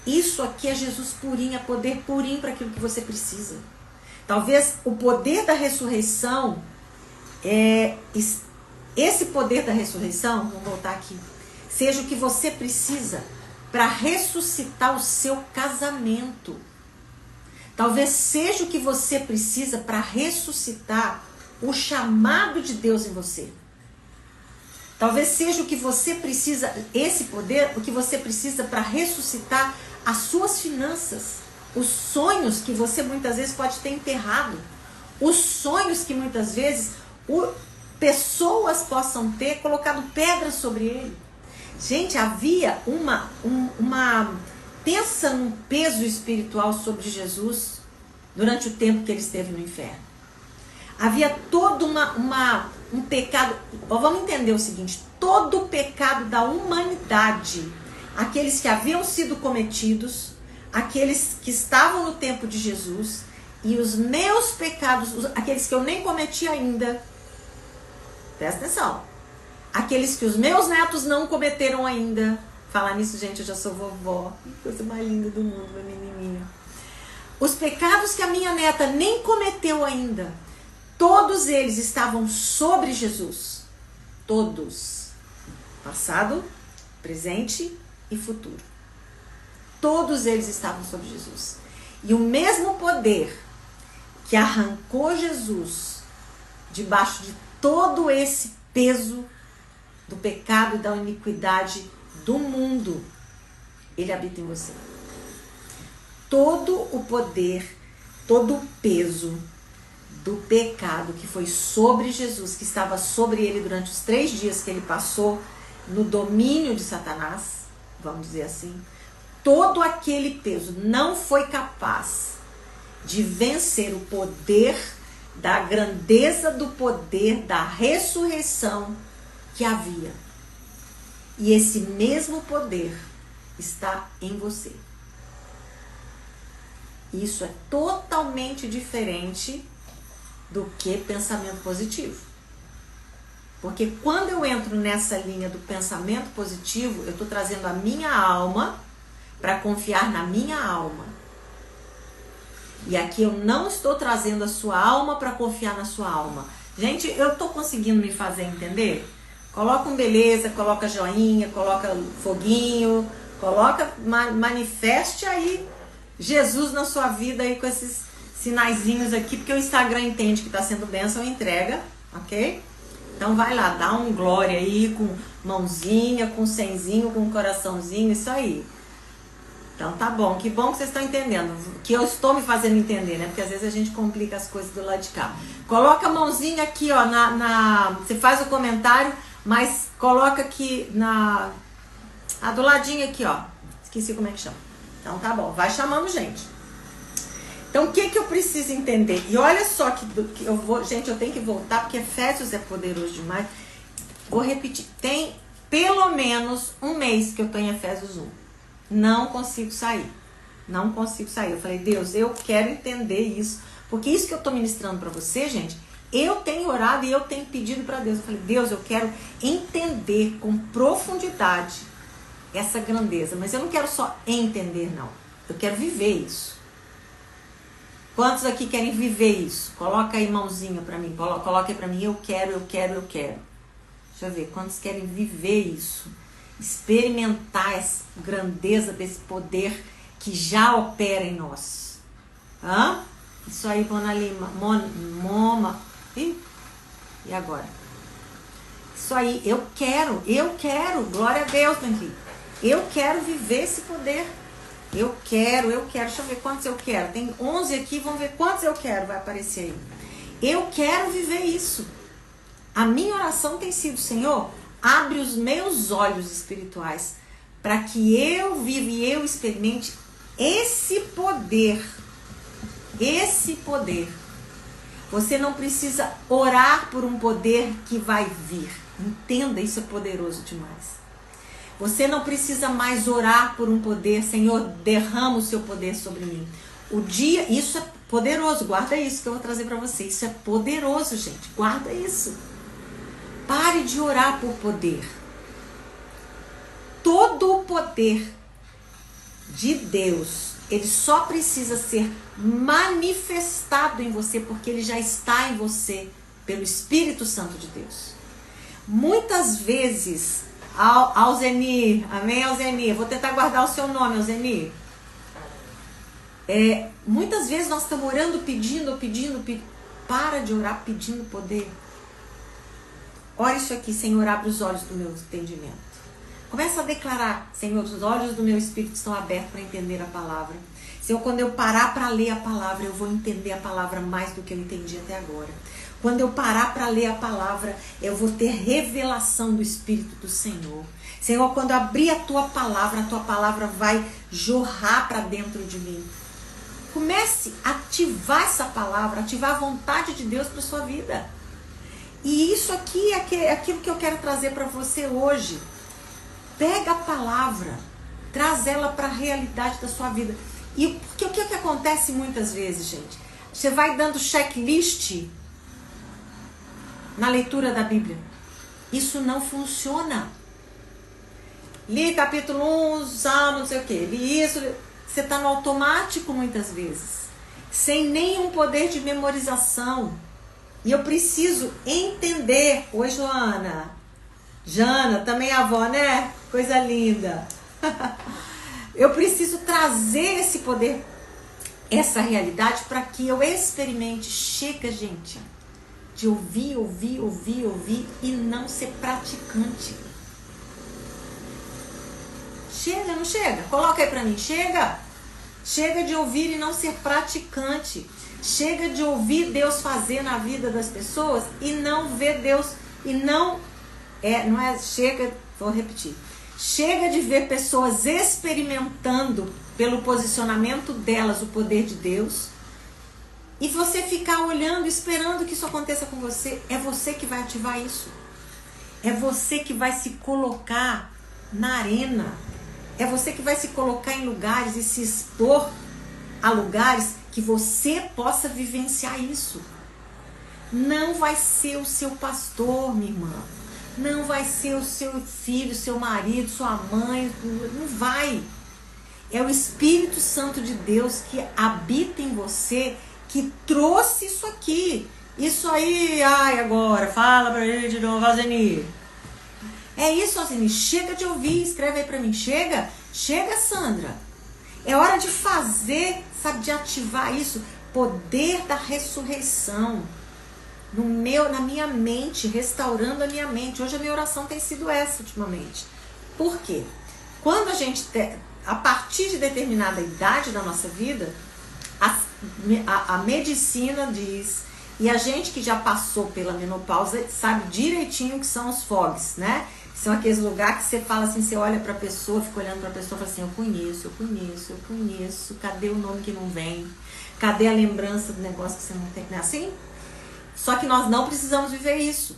Isso aqui é Jesus purinho, é poder purinho para aquilo que você precisa. Talvez o poder da ressurreição, esse poder da ressurreição, vamos voltar aqui, seja o que você precisa para ressuscitar o seu casamento. Talvez seja o que você precisa para ressuscitar o chamado de Deus em você. Talvez seja o que você precisa, esse poder, o que você precisa para ressuscitar as suas finanças. Os sonhos que você muitas vezes pode ter enterrado. Os sonhos que muitas vezes pessoas possam ter colocado pedras sobre ele. Gente, havia pensa num peso espiritual sobre Jesus durante o tempo que ele esteve no inferno. Havia todo um pecado. Vamos entender o seguinte: todo o pecado da humanidade, aqueles que haviam sido cometidos, aqueles que estavam no tempo de Jesus, e os meus pecados, aqueles que eu nem cometi ainda, presta atenção, aqueles que os meus netos não cometeram ainda. Falar nisso, gente, eu já sou vovó. Que coisa mais linda do mundo, minha menininha. Os pecados que a minha neta nem cometeu ainda, todos eles estavam sobre Jesus. Todos. Passado, presente e futuro. Todos eles estavam sobre Jesus. E o mesmo poder que arrancou Jesus debaixo de todo esse peso do pecado e da iniquidade do mundo, ele habita em você. Todo o poder, todo o peso do pecado que foi sobre Jesus, que estava sobre ele durante os 3 dias que ele passou no domínio de Satanás, vamos dizer assim, todo aquele peso não foi capaz de vencer o poder da grandeza do poder da ressurreição que havia. E esse mesmo poder está em você. Isso é totalmente diferente do que pensamento positivo. Porque quando eu entro nessa linha do pensamento positivo, eu estou trazendo a minha alma para confiar na minha alma. E aqui eu não estou trazendo a sua alma para confiar na sua alma. Gente, eu estou conseguindo me fazer entender? Coloca um beleza, coloca joinha, coloca foguinho, manifeste aí Jesus na sua vida aí com esses sinaizinhos aqui, porque o Instagram entende que está sendo bênção e entrega, ok? Então vai lá, dá um glória aí com mãozinha, com senzinho, com coraçãozinho, isso aí. Então tá bom, que bom que vocês estão entendendo, que eu estou me fazendo entender, né? Porque às vezes a gente complica as coisas do lado de cá. Coloca a mãozinha aqui, ó, você faz o comentário, mas coloca aqui do ladinho aqui, ó. Esqueci como é que chama. Então tá bom, vai chamando gente. Então o que eu preciso entender? E olha só que eu vou, gente, eu tenho que voltar porque Efésios é poderoso demais. Vou repetir, tem pelo menos 1 mês que eu tô em Efésios 1. Não consigo sair. Não consigo sair. Eu falei, Deus, eu quero entender isso. Porque isso que eu tô ministrando para você, gente, eu tenho orado e eu tenho pedido para Deus. Eu falei, Deus, eu quero entender com profundidade essa grandeza. Mas eu não quero só entender, não. Eu quero viver isso. Quantos aqui querem viver isso? Coloca aí mãozinha para mim. Coloca aí para mim, eu quero. Deixa eu ver, quantos querem viver isso? Experimentar essa grandeza desse poder que já opera em nós. Hã? Isso aí, Mona Lima. Moma. E agora? Isso aí, eu quero. Glória a Deus, meu filho. Eu quero viver esse poder. Eu quero. Deixa eu ver quantos eu quero. Tem 11 aqui, vamos ver quantos eu quero. Vai aparecer aí. Eu quero viver isso. A minha oração tem sido, Senhor, abre os meus olhos espirituais para que eu viva e eu experimente esse poder. Esse poder. Você não precisa orar por um poder que vai vir. Entenda, isso é poderoso demais. Você não precisa mais orar por um poder. Senhor, derrama o seu poder sobre mim. Isso é poderoso. Guarda isso que eu vou trazer para você. Isso é poderoso, gente. Guarda isso. Pare de orar por poder. Todo o poder de Deus, ele só precisa ser manifestado em você, porque ele já está em você pelo Espírito Santo de Deus. Muitas vezes, Alzenir, amém, Alzenir? Vou tentar guardar o seu nome, Alzenir. Muitas vezes nós estamos orando, pedindo. Para de orar pedindo poder. Olha isso aqui, Senhor, abre os olhos do meu entendimento. Começa a declarar, Senhor, os olhos do meu espírito estão abertos para entender a palavra. Senhor, quando eu parar para ler a palavra, eu vou entender a palavra mais do que eu entendi até agora. Quando eu parar para ler a palavra, eu vou ter revelação do Espírito do Senhor. Senhor, quando eu abrir a tua palavra vai jorrar para dentro de mim. Comece a ativar essa palavra, ativar a vontade de Deus para a sua vida. E isso aqui é aquilo que eu quero trazer para você hoje. Pega a palavra, traz ela para a realidade da sua vida. E porque o que acontece muitas vezes, gente? Você vai dando checklist na leitura da Bíblia. Isso não funciona. Li capítulo 1, Salmo, não sei o que. Li isso. Você está no automático muitas vezes. Sem nenhum poder de memorização. E eu preciso entender. Oi, Joana. Jana, também a avó, né? Coisa linda. Eu preciso trazer esse poder, essa realidade, para que eu experimente. Chega, gente, de ouvir e não ser praticante. Chega, não chega? Coloca aí para mim. Chega. Chega de ouvir e não ser praticante. Chega de ouvir Deus fazer na vida das pessoas e não ver Deus e chega, vou repetir. Chega de ver pessoas experimentando pelo posicionamento delas o poder de Deus e você ficar olhando, esperando que isso aconteça com você. É você que vai ativar isso. É você que vai se colocar na arena. É você que vai se colocar em lugares e se expor a lugares que você possa vivenciar isso. Não vai ser o seu pastor, minha irmã. Não vai ser o seu filho, seu marido, sua mãe. Não vai. É o Espírito Santo de Deus que habita em você, que trouxe isso aqui. Isso aí, agora, fala pra gente de novo, Alzenir. É isso, Alzenir. Chega de ouvir, escreve aí pra mim. Chega, Sandra. É hora de fazer, sabe, de ativar isso. Poder da ressurreição. Na minha mente, restaurando a minha mente. Hoje a minha oração tem sido essa ultimamente. Por quê? Quando a partir de determinada idade da nossa vida, a medicina diz, e a gente que já passou pela menopausa sabe direitinho o que são os fogs, né? São aqueles lugares que você fala assim, você olha pra pessoa, fica olhando pra pessoa e fala assim, eu conheço, cadê o nome que não vem? Cadê a lembrança do negócio que você não tem? Não é assim? Só que nós não precisamos viver isso.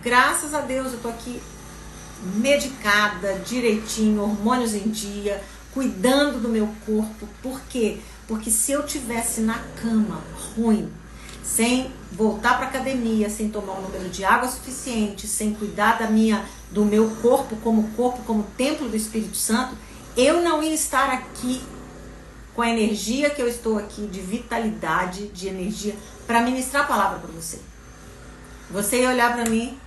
Graças a Deus eu tô aqui medicada, direitinho, hormônios em dia, cuidando do meu corpo. Por quê? Porque se eu tivesse na cama, ruim, sem voltar para academia, sem tomar um número de água suficiente, sem cuidar do meu corpo, como templo do Espírito Santo, eu não ia estar aqui com a energia que eu estou aqui, de vitalidade, de energia, para ministrar a palavra para você. Você ia olhar para mim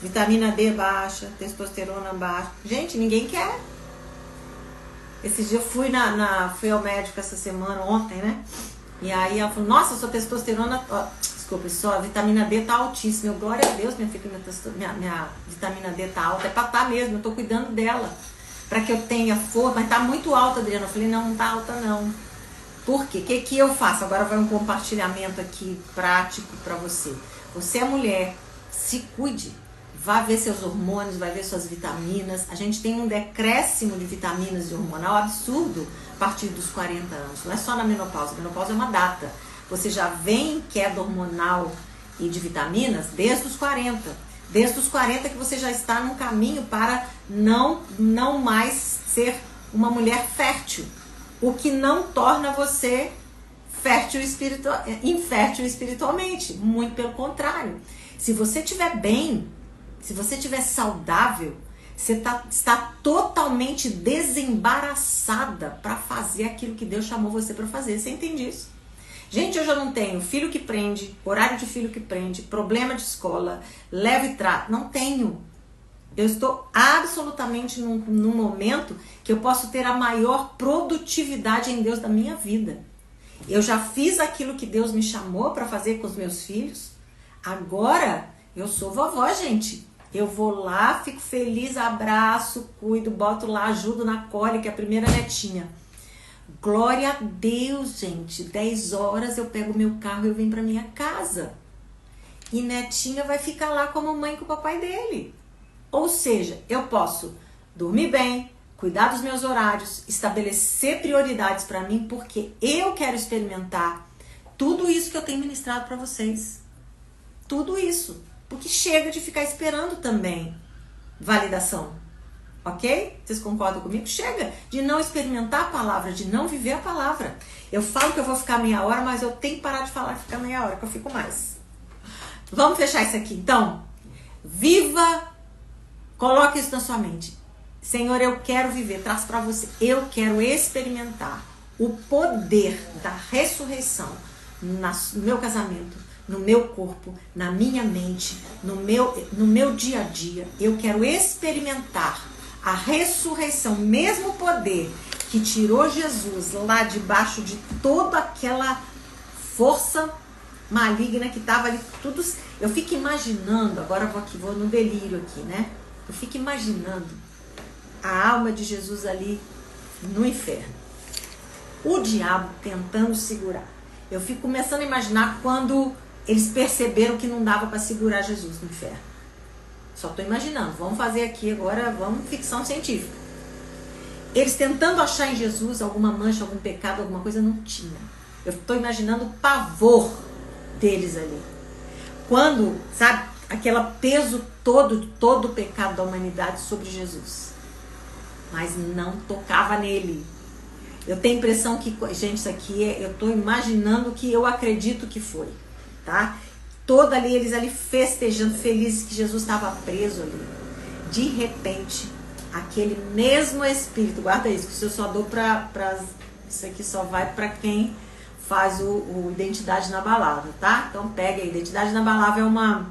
Vitamina D baixa, testosterona baixa. Gente, ninguém quer. Esse dia eu fui ao médico essa semana, ontem, né? E aí ela falou, nossa, sua testosterona, desculpa, sua vitamina D tá altíssima. Eu, glória a Deus, minha filha, minha vitamina D tá alta. É pra tá mesmo, eu tô cuidando dela. Pra que eu tenha força, mas tá muito alta, Adriana. Eu falei, não tá alta não. Por quê? O que eu faço? Agora vai um compartilhamento aqui prático pra você. Você é mulher, se cuide. Vai ver seus hormônios, vai ver suas vitaminas. A gente tem um decréscimo de vitaminas e hormonal absurdo a partir dos 40 anos. Não é só na menopausa. A menopausa é uma data. Você já vem em queda hormonal e de vitaminas desde os 40. Desde os 40 que você já está num caminho para não mais ser uma mulher fértil. O que não torna você infértil espiritualmente. Muito pelo contrário. Se você estiver bem, se você estiver saudável, você está totalmente desembaraçada para fazer aquilo que Deus chamou você para fazer. Você entende isso? Gente, hoje eu não tenho filho que prende, horário de filho que prende, problema de escola, leve e trato. Não tenho. Eu estou absolutamente num momento que eu posso ter a maior produtividade em Deus da minha vida. Eu já fiz aquilo que Deus me chamou para fazer com os meus filhos. Agora eu sou vovó, gente. Eu vou lá, fico feliz, abraço, cuido, boto lá, ajudo na cólica, a primeira netinha. Glória a Deus, gente. 10 horas eu pego meu carro e eu venho pra minha casa. E netinha vai ficar lá com a mamãe e com o papai dele. Ou seja, eu posso dormir bem, cuidar dos meus horários, estabelecer prioridades pra mim, porque eu quero experimentar tudo isso que eu tenho ministrado pra vocês. Tudo isso. Porque chega de ficar esperando também validação. Ok? Vocês concordam comigo? Chega de não experimentar a palavra, de não viver a palavra. Eu falo que eu vou ficar meia hora, mas eu tenho que parar de falar que fica meia hora, que eu fico mais. Vamos fechar isso aqui. Então, viva, coloque isso na sua mente. Senhor, eu quero viver, traz para você. Eu quero experimentar o poder da ressurreição no meu casamento, no meu corpo, na minha mente, no meu dia a dia. Eu quero experimentar a ressurreição, mesmo poder que tirou Jesus lá debaixo de toda aquela força maligna que estava ali. Tudo. Eu fico imaginando, agora vou no delírio aqui, né? Eu fico imaginando a alma de Jesus ali no inferno. O diabo tentando segurar. Eu fico começando a imaginar quando eles perceberam que não dava para segurar Jesus no inferno. Só estou imaginando. Vamos fazer aqui agora, vamos ficção científica. Eles tentando achar em Jesus alguma mancha, algum pecado, alguma coisa, não tinha. Eu estou imaginando o pavor deles ali. Quando, sabe, aquele peso todo o pecado da humanidade sobre Jesus. Mas não tocava nele. Eu tenho a impressão que, gente, isso aqui eu estou imaginando que eu acredito que foi. Tá? Toda ali, eles ali festejando, felizes que Jesus estava preso ali. De repente, aquele mesmo Espírito, guarda isso, que isso eu só dou isso aqui só vai para quem faz o Identidade Inabalável, tá? Então pega aí, Identidade Inabalável é uma,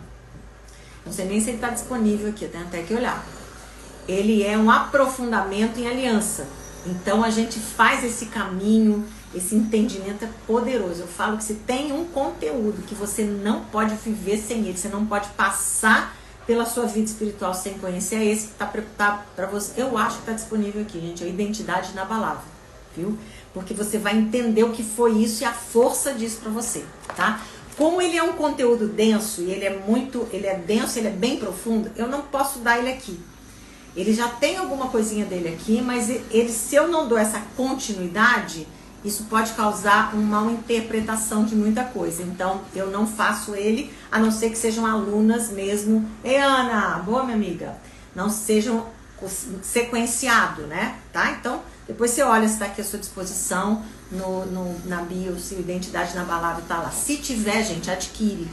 não sei nem se ele está disponível aqui, eu tenho até que olhar. Ele é um aprofundamento em aliança. Então a gente faz esse caminho. Esse entendimento é poderoso. Eu falo que se tem um conteúdo que você não pode viver sem ele, você não pode passar pela sua vida espiritual sem conhecer, é esse que tá para você. Eu acho que está disponível aqui, gente, a Identidade Inabalável, viu? Porque você vai entender o que foi isso e a força disso para você, tá? Como ele é um conteúdo denso e ele é denso, ele é bem profundo, eu não posso dar ele aqui. Ele já tem alguma coisinha dele aqui, mas se eu não dou essa continuidade, isso pode causar uma mal interpretação de muita coisa. Então, eu não faço ele, a não ser que sejam alunas mesmo. Ei, Ana, boa, minha amiga. Não sejam sequenciado, né? Tá? Então, depois você olha se está aqui à sua disposição na bio, se Identidade Inabalável tá lá. Se tiver, gente, adquire.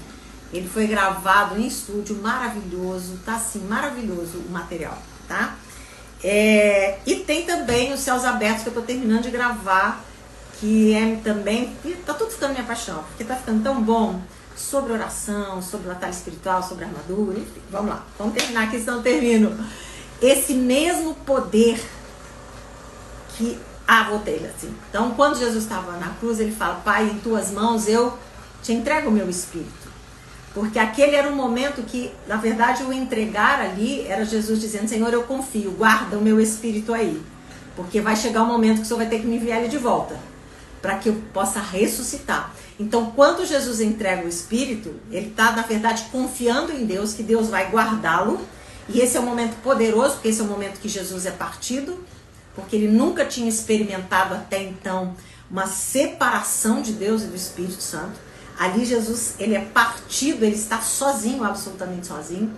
Ele foi gravado em estúdio, maravilhoso. Tá assim, maravilhoso o material, tá? E tem também os Céus Abertos, que eu tô terminando de gravar, que é também, tá tudo ficando minha paixão, porque tá ficando tão bom, sobre oração, sobre batalha espiritual, sobre armadura, enfim, vamos lá, vamos terminar aqui, senão eu termino. Esse mesmo poder que... voltei assim. Então, quando Jesus estava na cruz, ele fala, Pai, em tuas mãos eu te entrego o meu espírito. Porque aquele era um momento que, na verdade, o entregar ali era Jesus dizendo, Senhor, eu confio, guarda o meu espírito aí. Porque vai chegar um momento que o Senhor vai ter que me enviar ele de volta, para que eu possa ressuscitar. Então, quando Jesus entrega o espírito, ele está, na verdade, confiando em Deus, que Deus vai guardá-lo. E esse é um momento poderoso, porque esse é o momento que Jesus é partido, porque ele nunca tinha experimentado até então uma separação de Deus e do Espírito Santo. Ali Jesus, ele é partido, ele está sozinho, absolutamente sozinho.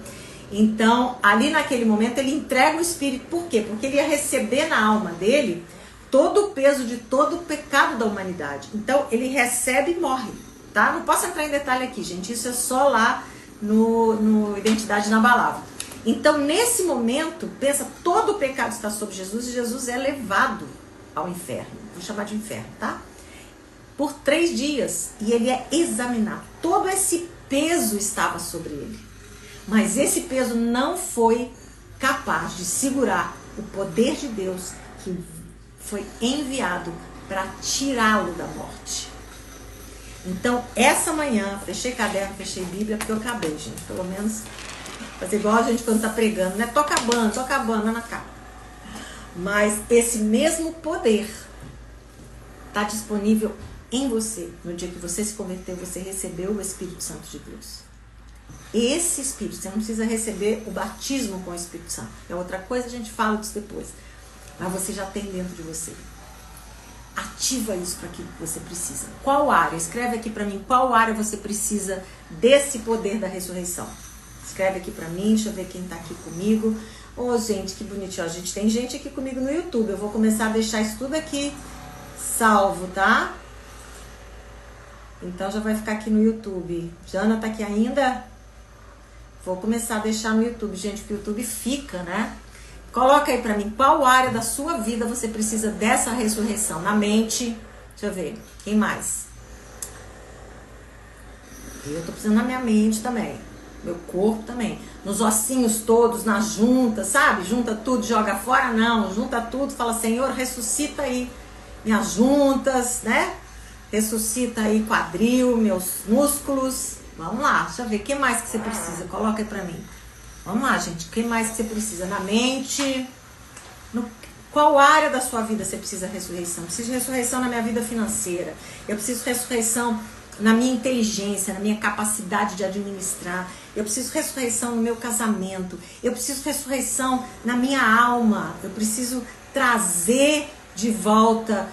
Então, ali naquele momento, ele entrega o Espírito. Por quê? Porque ele ia receber na alma dele todo o peso de todo o pecado da humanidade. Então, ele recebe e morre, tá? Não posso entrar em detalhe aqui, gente. Isso é só lá no Identidade Inabalável. Então, nesse momento, pensa, todo o pecado está sobre Jesus e Jesus é levado ao inferno. Vou chamar de inferno, tá? Por 3 dias. E ele é examinado. Todo esse peso estava sobre ele. Mas esse peso não foi capaz de segurar o poder de Deus que foi enviado para tirá-lo da morte. Então, essa manhã, fechei caderno, fechei Bíblia, porque eu acabei, gente. Pelo menos... fazer igual a gente quando tá pregando, né? Tô acabando na cara. Mas esse mesmo poder tá disponível em você. No dia que você se converteu, você recebeu o Espírito Santo de Deus. Esse Espírito, você não precisa receber o batismo com o Espírito Santo. É outra coisa, a gente fala disso depois. Mas você já tem dentro de você. Ativa isso para aquilo que você precisa. Qual área? Escreve aqui para mim qual área você precisa desse poder da ressurreição. Escreve aqui pra mim, deixa eu ver quem tá aqui comigo. Ô, gente, que bonitinho. A gente tem gente aqui comigo no YouTube. Eu vou começar a deixar isso tudo aqui salvo, tá? Então já vai ficar aqui no YouTube. Jana tá aqui ainda? Vou começar a deixar no YouTube, gente, porque o YouTube fica, né? Coloca aí pra mim qual área da sua vida você precisa dessa ressurreição. Na mente, deixa eu ver. Quem mais? Eu tô precisando na minha mente também. Meu corpo também. Nos ossinhos todos, nas juntas, sabe? Junta tudo, joga fora, não. Junta tudo, fala, Senhor, ressuscita aí minhas juntas, né? Ressuscita aí quadril, meus músculos. Vamos lá, deixa eu ver. O que mais que você precisa? Coloca aí pra mim. Vamos lá, gente. O que mais que você precisa? Na mente. Qual área da sua vida você precisa de ressurreição? Eu preciso de ressurreição na minha vida financeira. Eu preciso de ressurreição na minha inteligência, na minha capacidade de administrar. Eu preciso de ressurreição no meu casamento. Eu preciso de ressurreição na minha alma. Eu preciso trazer de volta...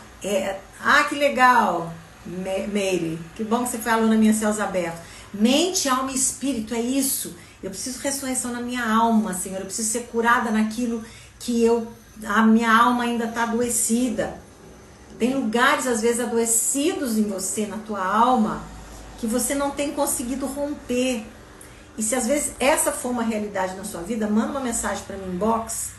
que legal, Meire. Que bom que você foi aluna minha, Céus Abertos. Mente, alma e espírito, é isso. Eu preciso de ressurreição na minha alma, Senhor. Eu preciso ser curada naquilo que a minha alma ainda está adoecida. Tem lugares, às vezes, adoecidos em você, na tua alma, que você não tem conseguido romper. E se, às vezes, essa for uma realidade na sua vida, manda uma mensagem para mim, inbox,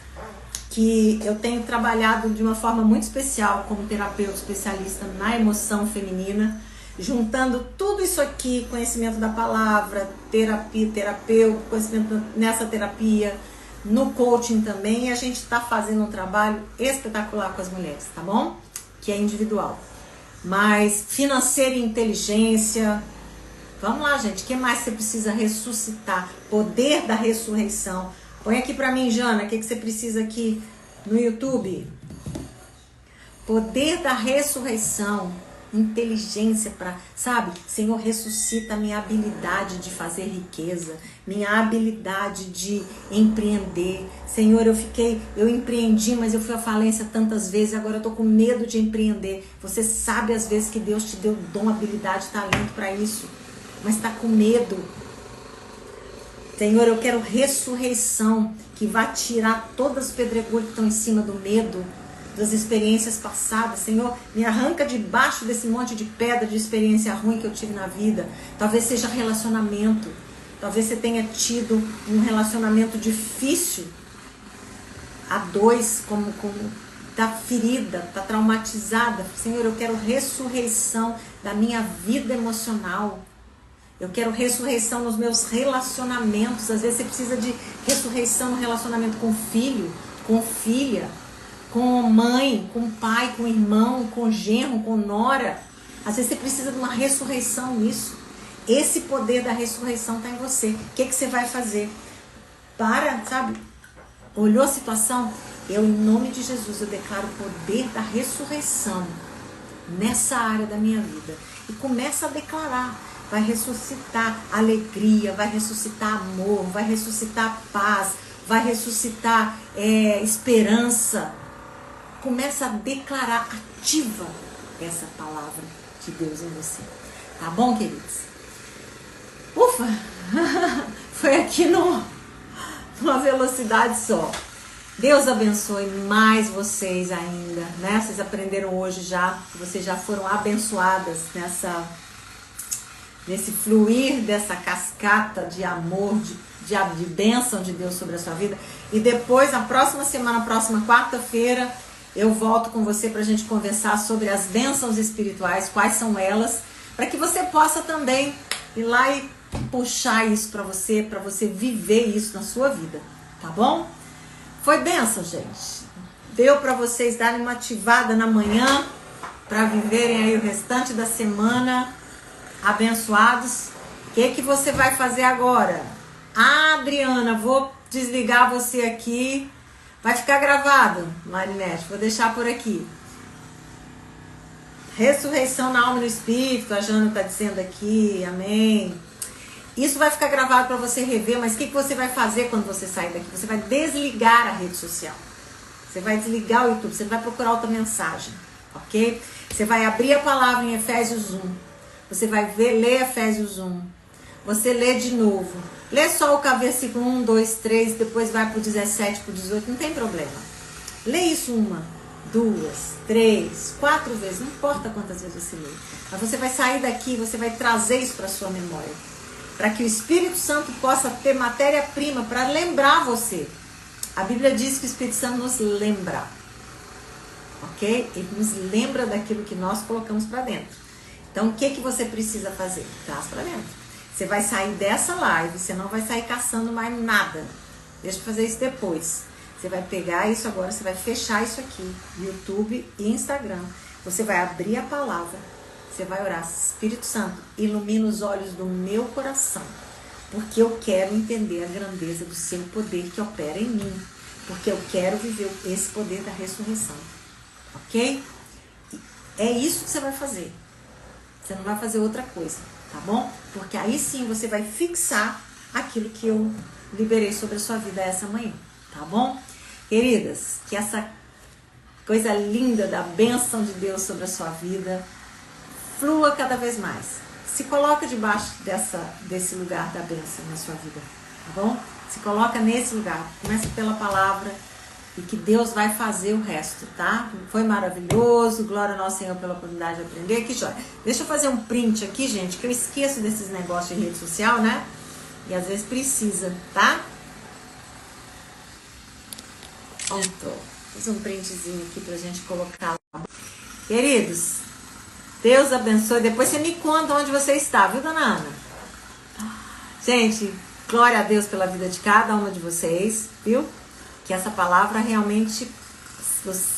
que eu tenho trabalhado de uma forma muito especial como terapeuta especialista na emoção feminina, juntando tudo isso aqui, conhecimento da palavra, terapeuta, conhecimento nessa terapia, no coaching também, e a gente está fazendo um trabalho espetacular com as mulheres, tá bom? Que é individual. Mas financeira e inteligência, vamos lá, gente, o que mais você precisa ressuscitar? Poder da ressurreição. Põe aqui pra mim, Jana, o que você precisa aqui no YouTube? Poder da ressurreição. Inteligência para, sabe? Senhor, ressuscita a minha habilidade de fazer riqueza, minha habilidade de empreender. Senhor, eu empreendi, mas eu fui à falência tantas vezes, agora eu tô com medo de empreender. Você sabe às vezes que Deus te deu dom, habilidade, talento para isso, mas tá com medo. Senhor, eu quero ressurreição que vai tirar todas as pedregulhos que estão em cima do medo, das experiências passadas. Senhor, me arranca debaixo desse monte de pedra de experiência ruim que eu tive na vida. Talvez seja relacionamento. Talvez você tenha tido um relacionamento difícil a dois, como tá ferida, tá traumatizada. Senhor, eu quero ressurreição da minha vida emocional. Eu quero ressurreição nos meus relacionamentos. Às vezes você precisa de ressurreição no relacionamento com filho, com filha, com mãe, com pai, com irmão, com genro, com nora. Às vezes você precisa de uma ressurreição nisso. Esse poder da ressurreição está em você. O que você vai fazer? Para, sabe? Olhou a situação? Eu, em nome de Jesus, eu declaro o poder da ressurreição nessa área da minha vida. E começa a declarar. Vai ressuscitar alegria, vai ressuscitar amor, vai ressuscitar paz, vai ressuscitar esperança. Começa a declarar, ativa essa palavra de Deus em você. Tá bom, queridos? Ufa! Foi aqui numa velocidade só. Deus abençoe mais vocês ainda, né? Vocês aprenderam hoje já, vocês já foram abençoadas nesse fluir dessa cascata de amor, de bênção de Deus sobre a sua vida. E depois, na próxima semana, próxima quarta-feira, eu volto com você para a gente conversar sobre as bênçãos espirituais, quais são elas, para que você possa também ir lá e puxar isso para você viver isso na sua vida, tá bom? Foi bênção, gente. Deu para vocês darem uma ativada na manhã, para viverem aí o restante da semana abençoados. O que você vai fazer agora? Ah, Adriana, vou desligar você aqui. Vai ficar gravado, Marinete, vou deixar por aqui. Ressurreição na alma e no espírito, a Jana está dizendo aqui, amém. Isso vai ficar gravado para você rever, mas o que você vai fazer quando você sair daqui? Você vai desligar a rede social. Você vai desligar o YouTube, você vai procurar outra mensagem, ok? Você vai abrir a palavra em Efésios 1. Você vai ler Efésios 1. Você lê de novo. Lê só o versículo 1, 2, 3, depois vai para o 17, para o 18, não tem problema. Lê isso 1, 2, 3, 4 vezes, não importa quantas vezes você lê. Mas você vai sair daqui, você vai trazer isso para a sua memória. Para que o Espírito Santo possa ter matéria-prima para lembrar você. A Bíblia diz que o Espírito Santo nos lembra. Ok? Ele nos lembra daquilo que nós colocamos para dentro. Então, o que você precisa fazer? Traz para dentro. Você vai sair dessa live, você não vai sair caçando mais nada. Deixa eu fazer isso depois. Você vai pegar isso agora, você vai fechar isso aqui, YouTube e Instagram. Você vai abrir a palavra, você vai orar. Espírito Santo, ilumina os olhos do meu coração, porque eu quero entender a grandeza do seu poder que opera em mim, porque eu quero viver esse poder da ressurreição. Ok? É isso que você vai fazer. Você não vai fazer outra coisa, tá bom? Porque aí sim você vai fixar aquilo que eu liberei sobre a sua vida essa manhã, tá bom? Queridas, que essa coisa linda da bênção de Deus sobre a sua vida flua cada vez mais. Se coloca debaixo desse lugar da bênção na sua vida, tá bom? Se coloca nesse lugar, começa pela palavra e que Deus vai fazer o resto, tá? Foi maravilhoso, glória ao nosso Senhor pela oportunidade de aprender. Aqui, joia. Deixa eu fazer um print aqui, gente, que eu esqueço desses negócios de rede social, né? E às vezes precisa, tá? Pronto. Fiz um printzinho aqui pra gente colocar lá. Queridos, Deus abençoe. Depois você me conta onde você está, viu, dona Ana? Gente, glória a Deus pela vida de cada uma de vocês, viu? Que essa palavra realmente,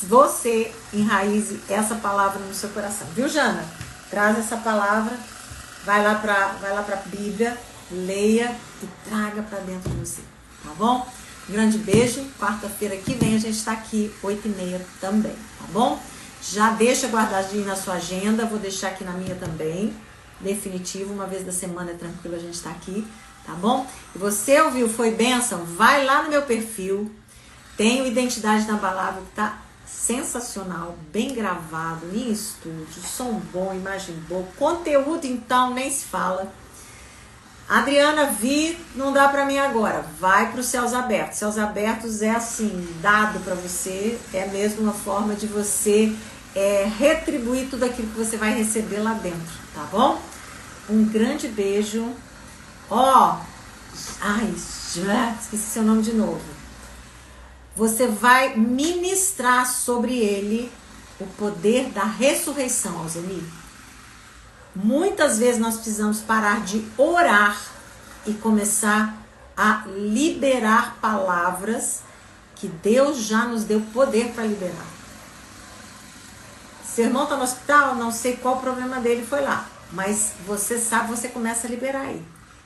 você enraize essa palavra no seu coração. Viu, Jana? Traz essa palavra, vai lá pra Bíblia, leia e traga para dentro de você, tá bom? Um grande beijo. Quarta-feira que vem a gente está aqui, 8h30 também, tá bom? Já deixa guardadinho na sua agenda, vou deixar aqui na minha também, definitivo, uma vez da semana é tranquilo a gente estar aqui, tá bom? E você ouviu, foi bênção? Vai lá no meu perfil, tem o Identidade na Palavra, que tá sensacional, bem gravado, em estúdio, som bom, imagem boa, conteúdo então nem se fala. Adriana, não dá pra mim agora, vai pro Céus Abertos. Céus Abertos é assim, dado pra você, é mesmo uma forma de você retribuir tudo aquilo que você vai receber lá dentro, tá bom? Um grande beijo. Esqueci seu nome de novo. Você vai ministrar sobre ele o poder da ressurreição, Alzeni. Muitas vezes nós precisamos parar de orar e começar a liberar palavras que Deus já nos deu poder para liberar. Seu irmão está no hospital, não sei qual o problema dele, foi lá. Mas você sabe, você começa a liberar aí.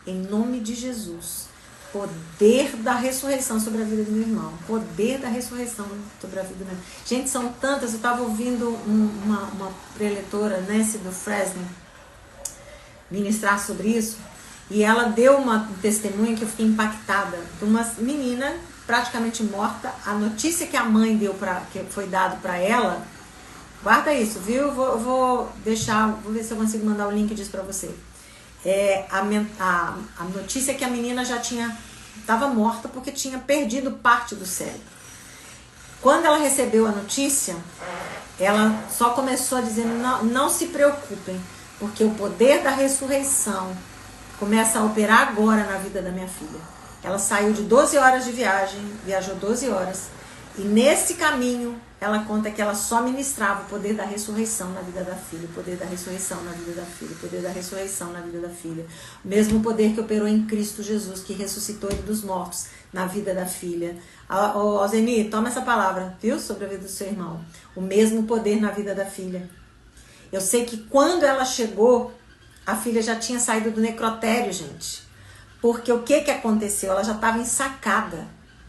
Em nome de Jesus. Poder da ressurreição sobre a vida do meu irmão. Poder da ressurreição sobre a vida do meu irmão. Gente, são tantas. Eu estava ouvindo uma preletora, Nancy do Fresno, ministrar sobre isso. E ela deu um testemunho que eu fiquei impactada. De uma menina praticamente morta. A notícia que a mãe deu, que foi dado para ela. Guarda isso, viu? Eu vou deixar, vou ver se eu consigo mandar o link disso para você. A notícia é que a menina já estava morta porque tinha perdido parte do cérebro. Quando ela recebeu a notícia, ela só começou a dizer, não se preocupem, porque o poder da ressurreição começa a operar agora na vida da minha filha. Ela saiu de 12 horas de viagem, viajou 12 horas, e nesse caminho ela conta que ela só ministrava o poder da ressurreição na vida da filha, o poder da ressurreição na vida da filha, o poder da ressurreição na vida da filha. O mesmo poder que operou em Cristo Jesus, que ressuscitou ele dos mortos na vida da filha. Zeni, toma essa palavra, viu? Sobre a vida do seu irmão. O mesmo poder na vida da filha. Eu sei que quando ela chegou, a filha já tinha saído do necrotério, gente. Porque o que aconteceu? Ela já estava ensacada.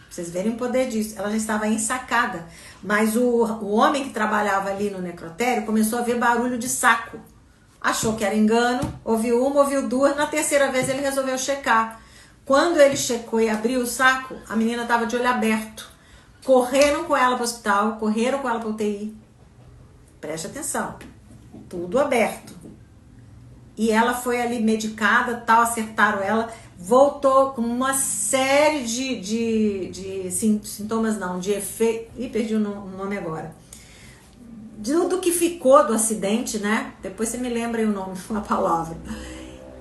Vocês verem o poder disso. Ela já estava ensacada. Mas o homem que trabalhava ali no necrotério começou a ver barulho de saco. Achou que era engano, ouviu uma, ouviu duas. Na terceira vez ele resolveu checar. Quando ele checou e abriu o saco, a menina estava de olho aberto. Correram com ela para o hospital, correram com ela para o UTI. Preste atenção. Tudo aberto. E ela foi ali medicada, tal, acertaram ela. Voltou com uma série de sintomas, não, de efeito. Ih, perdi o nome agora. Do que ficou do acidente, né? Depois você me lembra aí o nome, uma palavra.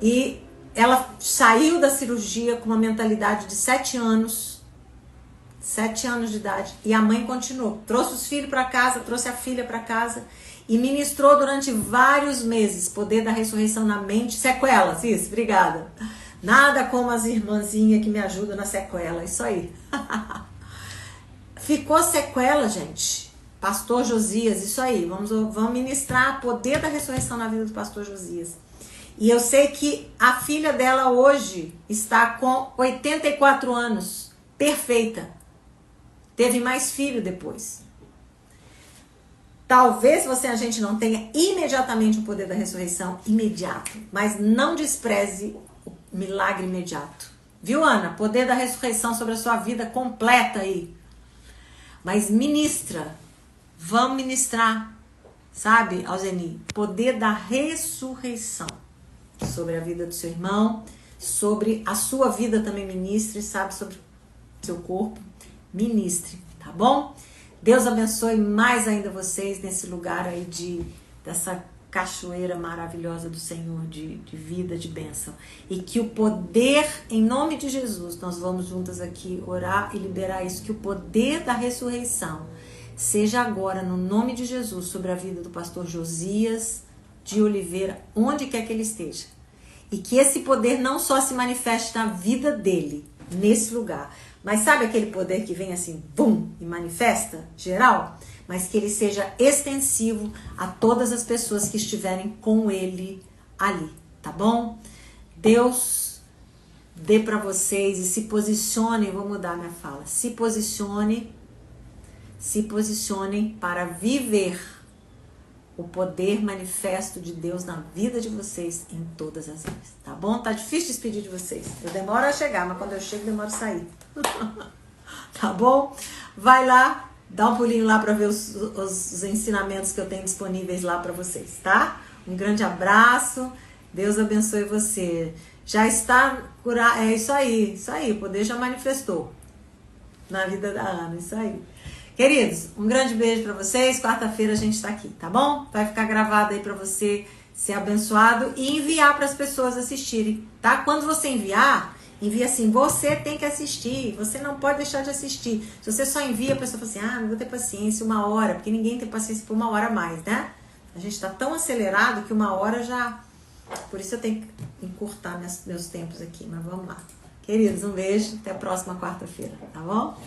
E ela saiu da cirurgia com uma mentalidade de 7 anos. 7 anos de idade. E a mãe continuou. Trouxe os filhos para casa, trouxe a filha para casa. E ministrou durante vários meses. Poder da ressurreição na mente. Sequelas, isso, obrigada. Nada como as irmãzinhas que me ajudam na sequela. Isso aí. Ficou sequela, gente. Pastor Josias, isso aí. Vamos ministrar o poder da ressurreição na vida do pastor Josias. E eu sei que a filha dela hoje está com 84 anos. Perfeita. Teve mais filho depois. Talvez a gente não tenha imediatamente o poder da ressurreição imediato. Mas não despreze milagre imediato. Viu, Ana? Poder da ressurreição sobre a sua vida completa aí. Mas ministra. Vamos ministrar. Sabe, Alzeni? Poder da ressurreição sobre a vida do seu irmão. Sobre a sua vida também ministre. Sabe, sobre o seu corpo. Ministre, tá bom? Deus abençoe mais ainda vocês nesse lugar aí dessa cachoeira maravilhosa do Senhor, de vida, de bênção. E que o poder, em nome de Jesus, nós vamos juntas aqui orar e liberar isso, que o poder da ressurreição seja agora, no nome de Jesus, sobre a vida do pastor Josias de Oliveira, onde quer que ele esteja. E que esse poder não só se manifeste na vida dele, nesse lugar, mas sabe aquele poder que vem assim, bum, e manifesta, geral? Mas que ele seja extensivo a todas as pessoas que estiverem com ele ali, tá bom? Deus dê para vocês e se posicionem, vou mudar minha fala, se posicionem para viver o poder manifesto de Deus na vida de vocês em todas as áreas, tá bom? Tá difícil despedir de vocês, eu demoro a chegar, mas quando eu chego, demoro a sair. Tá bom? Vai lá, dá um pulinho lá para ver os ensinamentos que eu tenho disponíveis lá para vocês, tá? Um grande abraço, Deus abençoe você. Já está curado, é isso aí, o poder já manifestou na vida da Ana, isso aí. Queridos, um grande beijo para vocês, quarta-feira a gente tá aqui, tá bom? Vai ficar gravado aí para você ser abençoado e enviar para as pessoas assistirem, tá? Quando você envia assim, você tem que assistir, você não pode deixar de assistir. Se você só envia, a pessoa fala assim, não vou ter paciência 1 hora, porque ninguém tem paciência por 1 hora a mais, né? A gente tá tão acelerado que 1 hora já Por isso eu tenho que encurtar meus tempos aqui, mas vamos lá. Queridos, um beijo, até a próxima quarta-feira, tá bom?